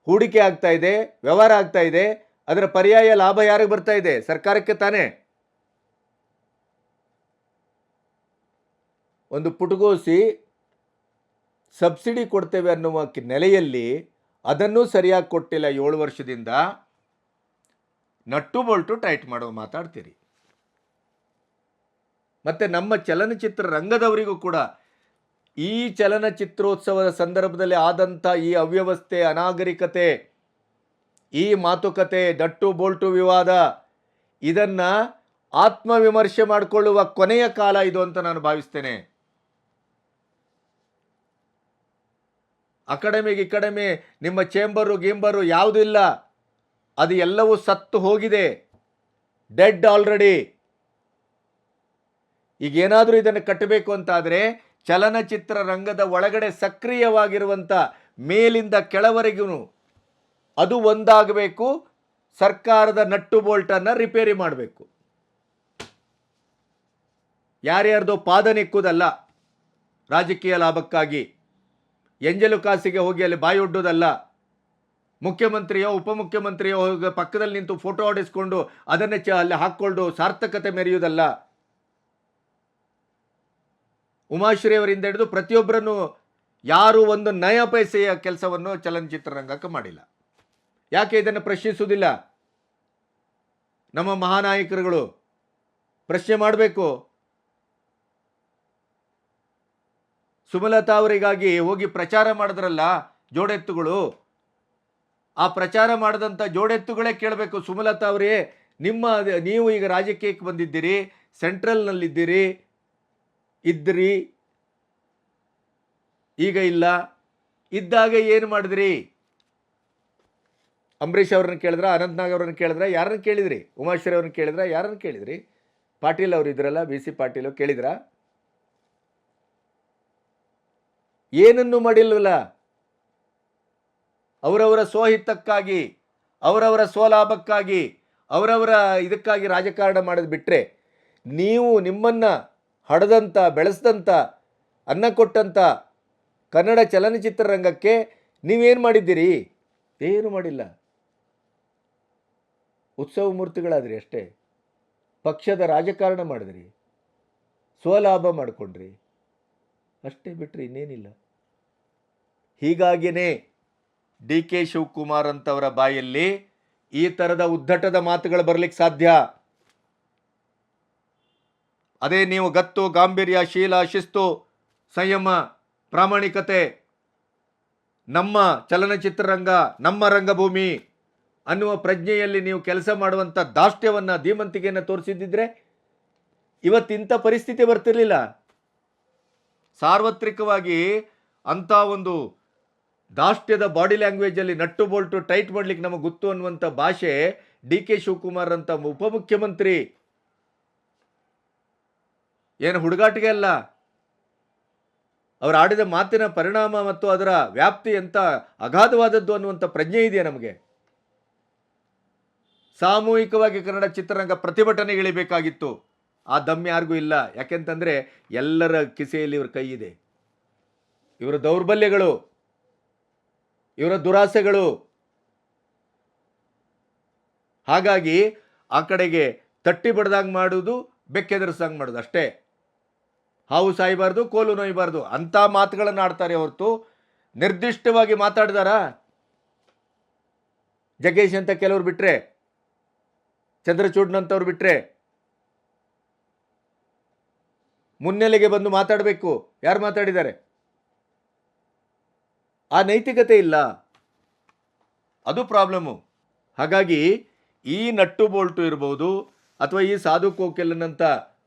ಹೂಡಿಕೆ ಆಗ್ತಾ ಇದೆ, ವ್ಯವಹಾರ ಆಗ್ತಾ ಇದೆ, ಅದರ ಪರ್ಯಾಯ ಲಾಭ ಯಾರಿಗೆ ಬರ್ತಾ ಇದೆ? ಸರ್ಕಾರಕ್ಕೆ ತಾನೇ. ಒಂದು ಪುಟಗೋಸಿ ಸಬ್ಸಿಡಿ ಕೊಡ್ತೇವೆ ಅನ್ನುವ ನೆಲೆಯಲ್ಲಿ ಅದನ್ನೂ ಸರಿಯಾಗಿ ಕೊಟ್ಟಿಲ್ಲ 7 ವರ್ಷದಿಂದ. ನಟ್ಟು ಬೋಲ್ಟು ಟೈಟ್ ಮಾಡೋ ಮಾತಾಡ್ತೀರಿ. ಮತ್ತು ನಮ್ಮ ಚಲನಚಿತ್ರ ರಂಗದವರಿಗೂ ಕೂಡ ಈ ಚಲನಚಿತ್ರೋತ್ಸವದ ಸಂದರ್ಭದಲ್ಲಿ ಆದಂಥ ಈ ಅವ್ಯವಸ್ಥೆ, ಅನಾಗರಿಕತೆ, ಈ ಮಾತುಕತೆ, ನಟ್ಟು ಬೋಲ್ಟು ವಿವಾದ, ಇದನ್ನು ಆತ್ಮವಿಮರ್ಶೆ ಮಾಡಿಕೊಳ್ಳುವ ಕೊನೆಯ ಕಾಲ ಇದು ಅಂತ ನಾನು ಭಾವಿಸ್ತೇನೆ. ಅಕಾಡೆಮಿ ನಿಮ್ಮ ಚೇಂಬರು ಗೀಂಬರು ಯಾವುದೂ ಇಲ್ಲ. ಅದು ಎಲ್ಲವೂ ಸತ್ತು ಹೋಗಿದೆ, ಡೆಡ್ ಆಲ್ರೆಡಿ. ಈಗೇನಾದರೂ ಇದನ್ನು ಕಟ್ಟಬೇಕು ಅಂತಾದರೆ ಚಲನಚಿತ್ರ ರಂಗದ ಒಳಗಡೆ ಸಕ್ರಿಯವಾಗಿರುವಂಥ ಮೇಲಿಂದ ಕೆಳವರೆಗೂ ಅದು ಒಂದಾಗಬೇಕು. ಸರ್ಕಾರದ ನಟ್ಟು ಬೋಲ್ಟನ್ನು ರಿಪೇರಿ ಮಾಡಬೇಕು. ಯಾರ್ಯಾರ್ದೋ ಪಾದ ನೆಕ್ಕುವುದಲ್ಲ, ರಾಜಕೀಯ ಲಾಭಕ್ಕಾಗಿ ಎಂಜಲು ಕಾಸಿಗೆ ಹೋಗಿ ಅಲ್ಲಿ ಬಾಯಿ ಒಡ್ಡೋದಲ್ಲ, ಮುಖ್ಯಮಂತ್ರಿಯೋ ಉಪಮುಖ್ಯಮಂತ್ರಿಯೋ ಹೋಗಿ ಪಕ್ಕದಲ್ಲಿ ನಿಂತು ಫೋಟೋ ಹೊಡೆಸ್ಕೊಂಡು ಅದನ್ನೇ ಅಲ್ಲಿ ಹಾಕ್ಕೊಂಡು ಸಾರ್ಥಕತೆ ಮೆರೆಯುವುದಲ್ಲ. ಉಮಾಶ್ರೀ ಅವರಿಂದ ಹಿಡಿದು ಪ್ರತಿಯೊಬ್ಬರನ್ನು ಯಾರೂ ಒಂದು ನಯ ಪೈಸೆಯ ಕೆಲಸವನ್ನು ಚಲನಚಿತ್ರ ರಂಗಕ್ಕೆ ಮಾಡಿಲ್ಲ. ಯಾಕೆ ಇದನ್ನು ಪ್ರಶ್ನಿಸುವುದಿಲ್ಲ? ನಮ್ಮ ಮಹಾನಾಯಕರುಗಳು ಪ್ರಶ್ನೆ ಮಾಡಬೇಕು. ಸುಮಲತಾ ಅವರಿಗಾಗಿ ಹೋಗಿ ಪ್ರಚಾರ ಮಾಡಿದ್ರಲ್ಲ ಜೋಡೆತ್ತುಗಳು, ಆ ಪ್ರಚಾರ ಮಾಡಿದಂಥ ಜೋಡೆತ್ತುಗಳೇ ಕೇಳಬೇಕು, ಸುಮಲತಾ ಅವರೇ ನೀವು ಈಗ ರಾಜಕೀಯಕ್ಕೆ ಬಂದಿದ್ದೀರಿ, ಸೆಂಟ್ರಲ್ನಲ್ಲಿದ್ದೀರಿ, ಇದ್ರಿ, ಈಗ ಇಲ್ಲ, ಇದ್ದಾಗ ಏನು ಮಾಡಿದ್ರಿ? ಅಂಬರೀಷ್ ಅವ್ರನ್ನ ಕೇಳಿದ್ರ, ಅನಂತನಾಗ್ ಅವ್ರನ್ನ ಕೇಳಿದ್ರ, ಯಾರನ್ನ ಕೇಳಿದ್ರಿ? ಉಮಾಶ್ರೀ ಅವ್ರನ್ನ ಕೇಳಿದ್ರ, ಯಾರನ್ನ ಕೇಳಿದ್ರಿ? ಪಾಟೀಲ್ ಅವರು ಇದ್ರಲ್ಲ, BC ಪಾಟೀಲ್ ಕೇಳಿದ್ರ? ಏನನ್ನೂ ಮಾಡಿಲ್ವಲ್ಲ. ಅವರವರ ಸ್ವಹಿತಕ್ಕಾಗಿ, ಅವರವರ ಸ್ವಲಾಭಕ್ಕಾಗಿ, ಅವರವರ ಇದಕ್ಕಾಗಿ ರಾಜಕಾರಣ ಮಾಡೋದು ಬಿಟ್ಟರೆ, ನೀವು ನಿಮ್ಮನ್ನು ಹಡೆದಂಥ, ಬೆಳೆಸಿದಂಥ, ಅನ್ನ ಕೊಟ್ಟಂಥ ಕನ್ನಡ ಚಲನಚಿತ್ರ ರಂಗಕ್ಕೆ ನೀವೇನು ಮಾಡಿದ್ದೀರಿ? ಏನು ಮಾಡಿಲ್ಲ. ಉತ್ಸವ ಮೂರ್ತಿಗಳಾದ್ರಿ ಅಷ್ಟೇ. ಪಕ್ಷದ ರಾಜಕಾರಣ ಮಾಡಿದ್ರಿ, ಸ್ವಲಾಭ ಮಾಡಿಕೊಂಡ್ರಿ ಅಷ್ಟೇ, ಬಿಟ್ಟರೆ ಇನ್ನೇನಿಲ್ಲ. ಹೀಗಾಗಿಯೇ DK ಶಿವಕುಮಾರ್ ಅಂತವರ ಬಾಯಲ್ಲಿ ಈ ಥರದ ಉದ್ದಟದ ಮಾತುಗಳು ಬರಲಿಕ್ಕೆ ಸಾಧ್ಯ. ಅದೇ ನೀವು ಗತ್ತು, ಗಾಂಭೀರ್ಯ, ಶೀಲ, ಶಿಸ್ತು, ಸಂಯಮ, ಪ್ರಾಮಾಣಿಕತೆ, ನಮ್ಮ ಚಲನಚಿತ್ರರಂಗ, ನಮ್ಮ ರಂಗಭೂಮಿ ಅನ್ನುವ ಪ್ರಜ್ಞೆಯಲ್ಲಿ ನೀವು ಕೆಲಸ ಮಾಡುವಂಥ ದಾಷ್ಟ್ಯವನ್ನು, ಧೀಮಂತಿಕೆಯನ್ನು ತೋರಿಸಿದ್ದಿದ್ರೆ ಇವತ್ತಿಂಥ ಪರಿಸ್ಥಿತಿ ಬರ್ತಿರ್ಲಿಲ್ಲ. ಸಾರ್ವತ್ರಿಕವಾಗಿ ಅಂಥ ಒಂದು ದಾಷ್ಟ್ಯದ ಬಾಡಿ ಲ್ಯಾಂಗ್ವೇಜಲ್ಲಿ ನಟ್ಟು ಬೋಲ್ಟು ಟೈಟ್ ಮಾಡ್ಲಿಕ್ಕೆ ನಮಗೆ ಗೊತ್ತು ಅನ್ನುವಂಥ ಭಾಷೆ ಡಿ ಕೆ ಶಿವಕುಮಾರ್ ಅಂತ ಉಪಮುಖ್ಯಮಂತ್ರಿ ಏನು ಹುಡುಗಾಟಿಗೆ ಅಲ್ಲ. ಅವರು ಆಡಿದ ಮಾತಿನ ಪರಿಣಾಮ ಮತ್ತು ಅದರ ವ್ಯಾಪ್ತಿ ಎಂತ ಅಗಾಧವಾದದ್ದು ಅನ್ನುವಂಥ ಪ್ರಜ್ಞೆ ಇದೆಯಾ ನಮಗೆ? ಸಾಮೂಹಿಕವಾಗಿ ಕನ್ನಡ ಚಿತ್ರರಂಗ ಪ್ರತಿಭಟನೆಗಿಳಿಬೇಕಾಗಿತ್ತು. ಆ ದಮ್ ಯಾರಿಗೂ ಇಲ್ಲ. ಯಾಕೆಂತಂದರೆ ಎಲ್ಲರ ಕಿಸೆಯಲ್ಲಿ ಇವ್ರ ಕೈ ಇದೆ. ಇವರ ದೌರ್ಬಲ್ಯಗಳು, ಇವರ ದುರಾಸೆಗಳು. ಹಾಗಾಗಿ ಆ ಕಡೆಗೆ ತಟ್ಟಿ ಬಡ್ದಂಗೆ ಮಾಡೋದು, ಬೆಕ್ಕೆದರ್ಸಂಗೆ ಮಾಡೋದು ಅಷ್ಟೇ. ಹಾವು ಸಾಯಬಾರ್ದು, ಕೋಲು ನೋಯಬಾರ್ದು ಅಂಥ ಮಾತುಗಳನ್ನು ಆಡ್ತಾರೆ ಹೊರತು ನಿರ್ದಿಷ್ಟವಾಗಿ ಮಾತಾಡಿದಾರ? ಜಗ್ಗೇಶ್ ಅಂತ ಕೆಲವರು ಬಿಟ್ಟರೆ, ಚಂದ್ರಚೂಡ್ನಂಥವ್ರು ಬಿಟ್ಟರೆ, ಮುನ್ನೆಲೆಗೆ ಬಂದು ಮಾತಾಡಬೇಕು. ಯಾರು ಮಾತಾಡಿದ್ದಾರೆ? ಆ ನೈತಿಕತೆ ಇಲ್ಲ. ಅದು ಪ್ರಾಬ್ಲಮ್ಮು. ಹಾಗಾಗಿ ಈ ನಟ್ಟು ಬೋಲ್ಟು ಇರ್ಬೋದು, ಅಥವಾ ಈ ಸಾಧು ಕೋಕಿಲನಂಥ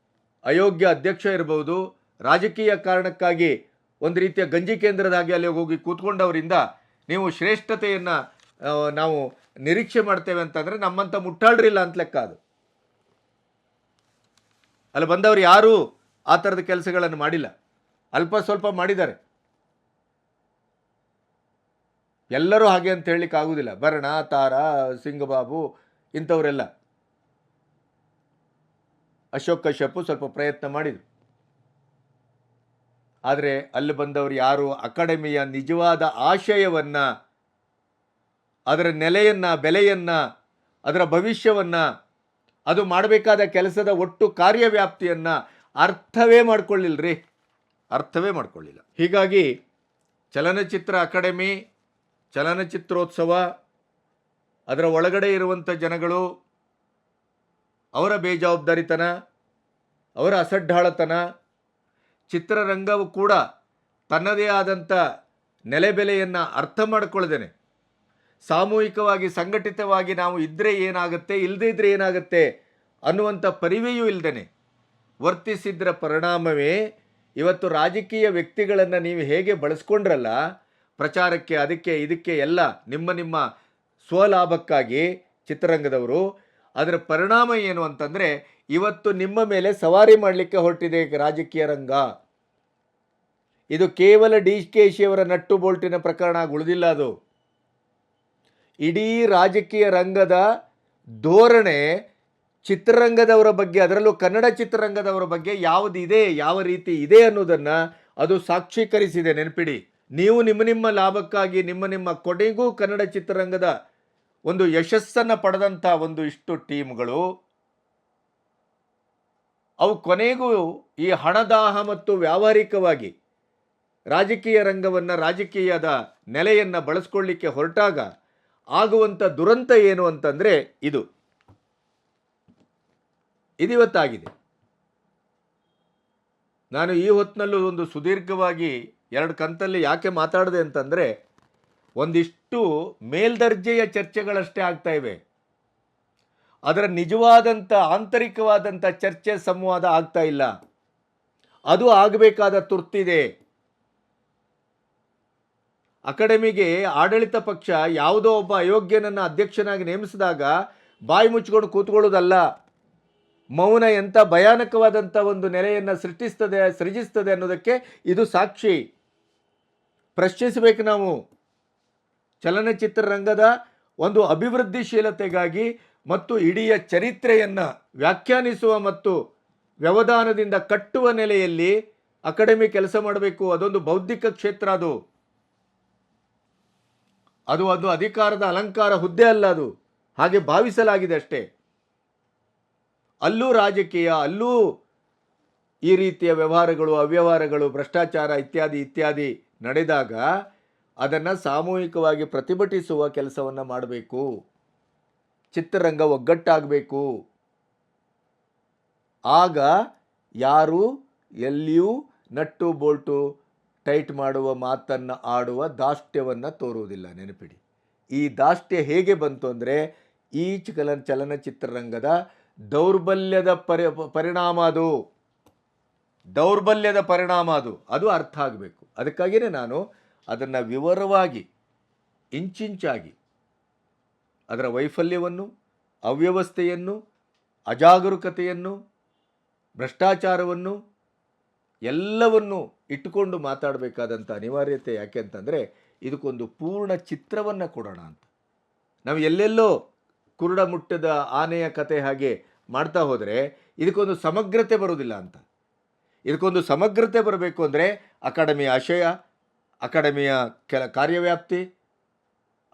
ಅಯೋಗ್ಯ ಅಧ್ಯಕ್ಷ ಇರ್ಬೋದು, ರಾಜಕೀಯ ಕಾರಣಕ್ಕಾಗಿ ಒಂದು ರೀತಿಯ ಗಂಜಿ ಕೇಂದ್ರದ ಹಾಗೆ ಅಲ್ಲಿ ಹೋಗಿ ಕೂತ್ಕೊಂಡವರಿಂದ ನೀವು ಶ್ರೇಷ್ಠತೆಯನ್ನು ನಾವು ನಿರೀಕ್ಷೆ ಮಾಡ್ತೇವೆ ಅಂತಂದರೆ ನಮ್ಮಂಥ ಮುಟ್ಟಾಳ್ರಿಲ್ಲ ಅಂತ ಲೆಕ್ಕ. ಅದು ಅಲ್ಲಿ ಬಂದವರು ಯಾರೂ ಆ ಥರದ ಕೆಲಸಗಳನ್ನು ಮಾಡಿಲ್ಲ. ಅಲ್ಪ ಸ್ವಲ್ಪ ಮಾಡಿದ್ದಾರೆ. ಎಲ್ಲರೂ ಹಾಗೆ ಅಂತ ಹೇಳಲಿಕ್ಕೆ ಆಗುವುದಿಲ್ಲ. ಭರಣ, ತಾರ, ಸಿಂಗಬಾಬು ಇಂಥವರೆಲ್ಲ, ಅಶೋಕ್ ಕಶ್ಯಪ್ ಸ್ವಲ್ಪ ಪ್ರಯತ್ನ ಮಾಡಿದರು. ಆದರೆ ಅಲ್ಲಿ ಬಂದವರು ಯಾರು ಅಕಾಡೆಮಿಯ ನಿಜವಾದ ಆಶಯವನ್ನು, ಅದರ ನೆಲೆಯನ್ನು, ಬೆಲೆಯನ್ನು, ಅದರ ಭವಿಷ್ಯವನ್ನು, ಅದು ಮಾಡಬೇಕಾದ ಕೆಲಸದ ಒಟ್ಟು ಕಾರ್ಯವ್ಯಾಪ್ತಿಯನ್ನು ಅರ್ಥವೇ ಮಾಡ್ಕೊಳ್ಳಿಲ್ಲರಿ. ಅರ್ಥವೇ ಮಾಡ್ಕೊಳ್ಳಿಲ್ಲ. ಹೀಗಾಗಿ ಚಲನಚಿತ್ರ ಅಕಾಡೆಮಿ, ಚಲನಚಿತ್ರೋತ್ಸವ, ಅದರ ಒಳಗಡೆ ಇರುವಂಥ ಜನಗಳು, ಅವರ ಬೇಜವಾಬ್ದಾರಿತನ, ಅವರ ಅಸಡ್ಡಾಳತನ, ಚಿತ್ರರಂಗವು ಕೂಡ ತನ್ನದೇ ಆದಂಥ ನೆಲೆಬೆಲೆಯನ್ನು ಅರ್ಥ ಮಾಡಿಕೊಳ್ಳದೇನೆ ಸಾಮೂಹಿಕವಾಗಿ ಸಂಘಟಿತವಾಗಿ ನಾವು ಇದ್ದರೆ ಏನಾಗುತ್ತೆ, ಇಲ್ಲದೇ ಇದ್ದರೆ ಏನಾಗುತ್ತೆ ಅನ್ನುವಂಥ ಪರಿವೆಯೂ ಇಲ್ಲದೇನೆ ವರ್ತಿಸಿದ್ರ ಪರಿಣಾಮವೇ ಇವತ್ತು ರಾಜಕೀಯ ವ್ಯಕ್ತಿಗಳನ್ನು ನೀವು ಹೇಗೆ ಬಳಸ್ಕೊಂಡ್ರಲ್ಲ ಪ್ರಚಾರಕ್ಕೆ, ಅದಕ್ಕೆ ಇದಕ್ಕೆ ಎಲ್ಲ ನಿಮ್ಮ ಸ್ವಲಾಭಕ್ಕಾಗಿ ಚಿತ್ರರಂಗದವರು, ಅದರ ಪರಿಣಾಮ ಏನು ಅಂತಂದರೆ ಇವತ್ತು ನಿಮ್ಮ ಮೇಲೆ ಸವಾರಿ ಮಾಡಲಿಕ್ಕೆ ಹೊರಟಿದೆ ರಾಜಕೀಯ ರಂಗ. ಇದು ಕೇವಲ ಡಿ ಕೆ ಶಿಯವರ ನಟ್ಟು ಬೋಲ್ಟಿನ ಪ್ರಕರಣ ಉಳಿದಿಲ್ಲ. ಅದು ಇಡೀ ರಾಜಕೀಯ ರಂಗದ ಧೋರಣೆ ಚಿತ್ರರಂಗದವರ ಬಗ್ಗೆ, ಅದರಲ್ಲೂ ಕನ್ನಡ ಚಿತ್ರರಂಗದವರ ಬಗ್ಗೆ ಯಾವುದಿದೆ, ಯಾವ ರೀತಿ ಇದೆ ಅನ್ನೋದನ್ನು ಅದು ಸಾಕ್ಷೀಕರಿಸಿದೆ. ನೆನಪಿಡಿ, ನೀವು ನಿಮ್ಮ ಲಾಭಕ್ಕಾಗಿ ನಿಮ್ಮ ಕೊನೆಗೂ ಕನ್ನಡ ಚಿತ್ರರಂಗದ ಒಂದು ಯಶಸ್ಸನ್ನು ಪಡೆದಂಥ ಒಂದು ಇಷ್ಟು ಟೀಮ್ಗಳು, ಅವು ಕೊನೆಗೂ ಈ ಹಣದಾಹ ಮತ್ತು ವ್ಯಾವಹಾರಿಕವಾಗಿ ರಾಜಕೀಯ ರಂಗವನ್ನು, ರಾಜಕೀಯದ ನೆಲೆಯನ್ನು ಬಳಸ್ಕೊಳ್ಳಿಕ್ಕೆ ಹೊರಟಾಗ ಆಗುವಂಥ ದುರಂತ ಏನು ಅಂತಂದರೆ ಇದಿವತ್ತಾಗಿದೆ. ನಾನು ಈ ಹೊತ್ತಿನಲ್ಲೂ ಒಂದು ಸುದೀರ್ಘವಾಗಿ 2 ಕಂತಲ್ಲಿ ಯಾಕೆ ಮಾತಾಡಿದೆ ಅಂತಂದರೆ, ಒಂದಿಷ್ಟು ಮೇಲ್ದರ್ಜೆಯ ಚರ್ಚೆಗಳಷ್ಟೇ ಆಗ್ತಾ ಇವೆ. ಅದರ ನಿಜವಾದಂಥ ಆಂತರಿಕವಾದಂಥ ಚರ್ಚೆ, ಸಂವಾದ ಆಗ್ತಾ ಇಲ್ಲ. ಅದು ಆಗಬೇಕಾದ ತುರ್ತಿದೆ. ಅಕಾಡೆಮಿಗೆ ಆಡಳಿತ ಪಕ್ಷ ಯಾವುದೋ ಒಬ್ಬ ಅಯೋಗ್ಯನನ್ನು ಅಧ್ಯಕ್ಷನಾಗಿ ನೇಮಿಸಿದಾಗ ಬಾಯಿ ಮುಚ್ಚಿಕೊಂಡು ಕೂತ್ಕೊಳ್ಳೋದಲ್ಲ. ಮೌನ ಎಂಥ ಭಯಾನಕವಾದಂಥ ಒಂದು ನೆಲೆಯನ್ನು ಸೃಜಿಸ್ತದೆ ಅನ್ನೋದಕ್ಕೆ ಇದು ಸಾಕ್ಷಿ. ಪ್ರಶ್ನಿಸಬೇಕು ನಾವು. ಚಲನಚಿತ್ರರಂಗದ ಒಂದು ಅಭಿವೃದ್ಧಿಶೀಲತೆಗಾಗಿ ಮತ್ತು ಇಡೀ ಚರಿತ್ರೆಯನ್ನು ವ್ಯಾಖ್ಯಾನಿಸುವ ಮತ್ತು ವ್ಯವಧಾನದಿಂದ ಕಟ್ಟುವ ನೆಲೆಯಲ್ಲಿ ಅಕಾಡೆಮಿ ಕೆಲಸ ಮಾಡಬೇಕು. ಅದೊಂದು ಬೌದ್ಧಿಕ ಕ್ಷೇತ್ರ. ಅದು ಅಧಿಕಾರದ ಅಲಂಕಾರ ಹುದ್ದೆ ಅಲ್ಲ. ಅದು ಹಾಗೆ ಭಾವಿಸಲಾಗಿದೆ ಅಷ್ಟೇ. ಅಲ್ಲೂ ರಾಜಕೀಯ, ಅಲ್ಲೂ ಈ ರೀತಿಯ ವ್ಯವಹಾರಗಳು, ಅವ್ಯವಹಾರಗಳು, ಭ್ರಷ್ಟಾಚಾರ ಇತ್ಯಾದಿ ನಡೆದಾಗ ಅದನ್ನು ಸಾಮೂಹಿಕವಾಗಿ ಪ್ರತಿಭಟಿಸುವ ಕೆಲಸವನ್ನು ಮಾಡಬೇಕು. ಚಿತ್ರರಂಗ ಒಗ್ಗಟ್ಟಾಗಬೇಕು. ಆಗ ಯಾರು ಎಲ್ಲಿಯೂ ನಟ್ಟು ಬೋಲ್ಟು ಟೈಟ್ ಮಾಡುವ ಮಾತನ್ನು ಆಡುವ ದಾಷ್ಟ್ಯವನ್ನು ತೋರುವುದಿಲ್ಲ, ನೆನಪಿಡಿ. ಈ ದಾಷ್ಟ್ಯ ಹೇಗೆ ಬಂತು ಅಂದರೆ ಈ ಚಲನಚಿತ್ರರಂಗದ ದೌರ್ಬಲ್ಯದ ಪರಿಣಾಮ ಅದು. ದೌರ್ಬಲ್ಯದ ಪರಿಣಾಮ ಅದು ಅರ್ಥ ಆಗಬೇಕು. ಅದಕ್ಕಾಗಿಯೇ ನಾನು ಅದನ್ನು ವಿವರವಾಗಿ ಇಂಚಿಂಚಾಗಿ ಅದರ ವೈಫಲ್ಯವನ್ನು, ಅವ್ಯವಸ್ಥೆಯನ್ನು, ಅಜಾಗರೂಕತೆಯನ್ನು, ಭ್ರಷ್ಟಾಚಾರವನ್ನು ಎಲ್ಲವನ್ನು ಇಟ್ಟುಕೊಂಡು ಮಾತಾಡಬೇಕಾದಂಥ ಅನಿವಾರ್ಯತೆ ಯಾಕೆ ಅಂತಂದರೆ ಇದಕ್ಕೊಂದು ಪೂರ್ಣ ಚಿತ್ರವನ್ನು ಕೊಡೋಣ ಅಂತ. ನಾವು ಎಲ್ಲೆಲ್ಲೋ ಕುರುಡ ಮುಟ್ಟದ ಆನೆಯ ಕತೆ ಹಾಗೆ ಮಾಡ್ತಾ ಹೋದರೆ ಇದಕ್ಕೊಂದು ಸಮಗ್ರತೆ ಬರೋದಿಲ್ಲ ಅಂತ. ಇದಕ್ಕೊಂದು ಸಮಗ್ರತೆ ಬರಬೇಕು ಅಂದರೆ ಅಕಾಡೆಮಿಯ ಆಶಯ, ಅಕಾಡೆಮಿಯ ಕಾರ್ಯವ್ಯಾಪ್ತಿ,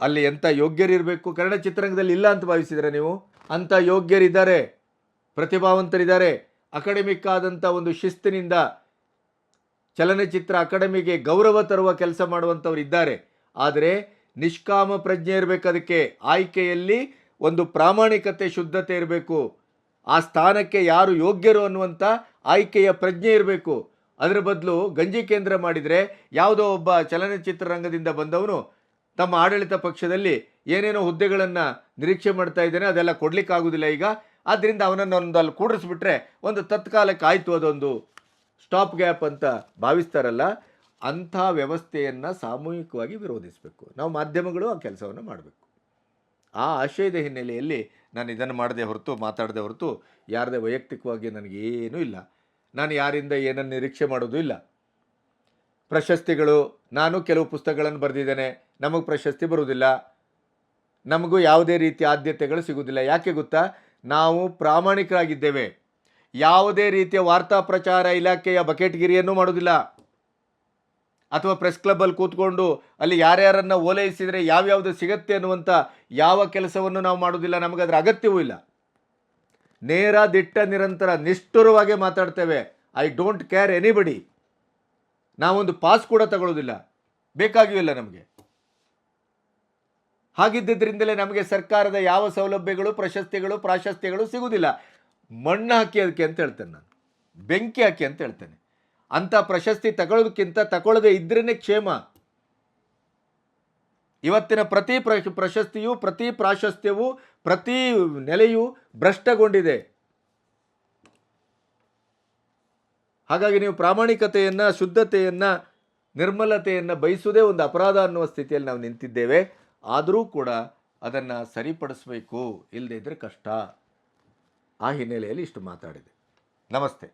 ಅಲ್ಲಿ ಎಂಥ ಯೋಗ್ಯರಿರಬೇಕು. ಕನ್ನಡ ಚಿತ್ರರಂಗದಲ್ಲಿ ಇಲ್ಲ ಅಂತ ಭಾವಿಸಿದರೆ ನೀವು? ಅಂಥ ಯೋಗ್ಯರಿದ್ದಾರೆ, ಪ್ರತಿಭಾವಂತರಿದ್ದಾರೆ. ಅಕಾಡೆಮಿಕ್ ಆದಂಥ ಒಂದು ಶಿಸ್ತಿನಿಂದ ಚಲನಚಿತ್ರ ಅಕಾಡೆಮಿಗೆ ಗೌರವ ತರುವ ಕೆಲಸ ಮಾಡುವಂಥವ್ರು ಇದ್ದಾರೆ. ಆದರೆ ನಿಷ್ಕಾಮ ಪ್ರಜ್ಞೆ ಇರಬೇಕು. ಅದಕ್ಕೆ ಆಯ್ಕೆಯಲ್ಲಿ ಒಂದು ಪ್ರಾಮಾಣಿಕತೆ, ಶುದ್ಧತೆ ಇರಬೇಕು. ಆ ಸ್ಥಾನಕ್ಕೆ ಯಾರು ಯೋಗ್ಯರು ಅನ್ನುವಂಥ ಆಯ್ಕೆಯ ಪ್ರಜ್ಞೆ ಇರಬೇಕು. ಅದರ ಬದಲು ಗಂಜಿ ಕೇಂದ್ರ ಮಾಡಿದರೆ ಯಾವುದೋ ಒಬ್ಬ ಚಲನಚಿತ್ರರಂಗದಿಂದ ಬಂದವನು ತಮ್ಮ ಆಡಳಿತ ಪಕ್ಷದಲ್ಲಿ ಏನೇನೋ ಹುದ್ದೆಗಳನ್ನು ನಿರೀಕ್ಷೆ ಮಾಡ್ತಾ ಇದ್ದಾನೆ, ಅದೆಲ್ಲ ಕೊಡಲಿಕ್ಕಾಗೋದಿಲ್ಲ ಈಗ. ಆದ್ದರಿಂದ ಅವನನ್ನು ಒಂದು ಅಲ್ಲಿ ಕೂಡಿಸ್ಬಿಟ್ರೆ ಒಂದು ತತ್ಕಾಲಕ್ಕೆ ಆಯಿತು, ಅದೊಂದು ಸ್ಟಾಪ್ ಗ್ಯಾಪ್ ಅಂತ ಭಾವಿಸ್ತಾರಲ್ಲ, ಅಂಥ ವ್ಯವಸ್ಥೆಯನ್ನು ಸಾಮೂಹಿಕವಾಗಿ ವಿರೋಧಿಸಬೇಕು. ನಾವು ಮಾಧ್ಯಮಗಳು ಆ ಕೆಲಸವನ್ನು ಮಾಡಬೇಕು. ಆ ಆಶಯದ ಹಿನ್ನೆಲೆಯಲ್ಲಿ ನಾನು ಇದನ್ನು ಮಾತಾಡದೆ ಹೊರತು ಯಾರದೇ ವೈಯಕ್ತಿಕವಾಗಿ ನನಗೇನೂ ಇಲ್ಲ. ನಾನು ಯಾರಿಂದ ಏನನ್ನು ನಿರೀಕ್ಷೆ ಮಾಡೋದು ಇಲ್ಲ. ಪ್ರಶಸ್ತಿಗಳು, ನಾನು ಕೆಲವು ಪುಸ್ತಕಗಳನ್ನು ಬರೆದಿದ್ದೇನೆ, ನಮಗೆ ಪ್ರಶಸ್ತಿ ಬರುವುದಿಲ್ಲ, ನಮಗೂ ಯಾವುದೇ ರೀತಿಯ ಆದ್ಯತೆಗಳು ಸಿಗುವುದಿಲ್ಲ. ಯಾಕೆ ಗೊತ್ತಾ? ನಾವು ಪ್ರಾಮಾಣಿಕರಾಗಿದ್ದೇವೆ. ಯಾವುದೇ ರೀತಿಯ ವಾರ್ತಾ ಪ್ರಚಾರ ಇಲಾಖೆಯ ಬಕೆಟ್ಗಿರಿಯನ್ನು ಮಾಡೋದಿಲ್ಲ, ಅಥವಾ ಪ್ರೆಸ್ ಕ್ಲಬ್ಬಲ್ಲಿ ಕೂತ್ಕೊಂಡು ಅಲ್ಲಿ ಯಾರ್ಯಾರನ್ನು ಓಲೈಸಿದರೆ ಯಾವ್ಯಾವುದು ಸಿಗತ್ತೆ ಅನ್ನುವಂಥ ಯಾವ ಕೆಲಸವನ್ನು ನಾವು ಮಾಡೋದಿಲ್ಲ. ನಮಗದರ ಅಗತ್ಯವೂ ಇಲ್ಲ. ನೇರ, ದಿಟ್ಟ, ನಿರಂತರ, ನಿಷ್ಠುರವಾಗಿ ಮಾತಾಡ್ತೇವೆ. I don't care anybody. ನಾವೊಂದು ಪಾಸ್ ಕೂಡ ತಗೊಳ್ಳೋದಿಲ್ಲ, ಬೇಕಾಗಿಯೂ ಇಲ್ಲ ನಮಗೆ. ಹಾಗಿದ್ದರಿಂದಲೇ ನಮಗೆ ಸರ್ಕಾರದ ಯಾವ ಸೌಲಭ್ಯಗಳು, ಪ್ರಶಸ್ತಿಗಳು, ಪ್ರಾಶಸ್ತ್ಯಗಳು ಸಿಗುವುದಿಲ್ಲ. ಮಣ್ಣು ಹಾಕಿ ಅದಕ್ಕೆ ಅಂತ ಹೇಳ್ತೇನೆ ನಾನು, ಬೆಂಕಿ ಹಾಕಿ ಅಂತ ಹೇಳ್ತೇನೆ. ಅಂಥ ಪ್ರಶಸ್ತಿ ತಗೊಳ್ಳೋದಕ್ಕಿಂತ ತಗೊಳ್ಳದೆ ಇದ್ರೇ ಕ್ಷೇಮ. ಇವತ್ತಿನ ಪ್ರತಿ ಪ್ರಶಸ್ತಿಯು, ಪ್ರತಿ ಪ್ರಾಶಸ್ತ್ಯವೂ, ಪ್ರತಿ ನೆಲೆಯೂ ಭ್ರಷ್ಟಗೊಂಡಿದೆ. ಹಾಗಾಗಿ ನೀವು ಪ್ರಾಮಾಣಿಕತೆಯನ್ನು, ಶುದ್ಧತೆಯನ್ನು, ನಿರ್ಮಲತೆಯನ್ನು ಬಯಸುವುದೇ ಒಂದು ಅಪರಾಧ ಅನ್ನುವ ಸ್ಥಿತಿಯಲ್ಲಿ ನಾವು ನಿಂತಿದ್ದೇವೆ. ಆದರೂ ಕೂಡ ಅದನ್ನು ಸರಿಪಡಿಸಬೇಕು, ಇಲ್ಲದೇ ಇದ್ದರೆ ಕಷ್ಟ. ಆ ಹಿನ್ನೆಲೆಯಲ್ಲಿ ಇಷ್ಟು ಮಾತಾಡಿದೆ. ನಮಸ್ತೆ.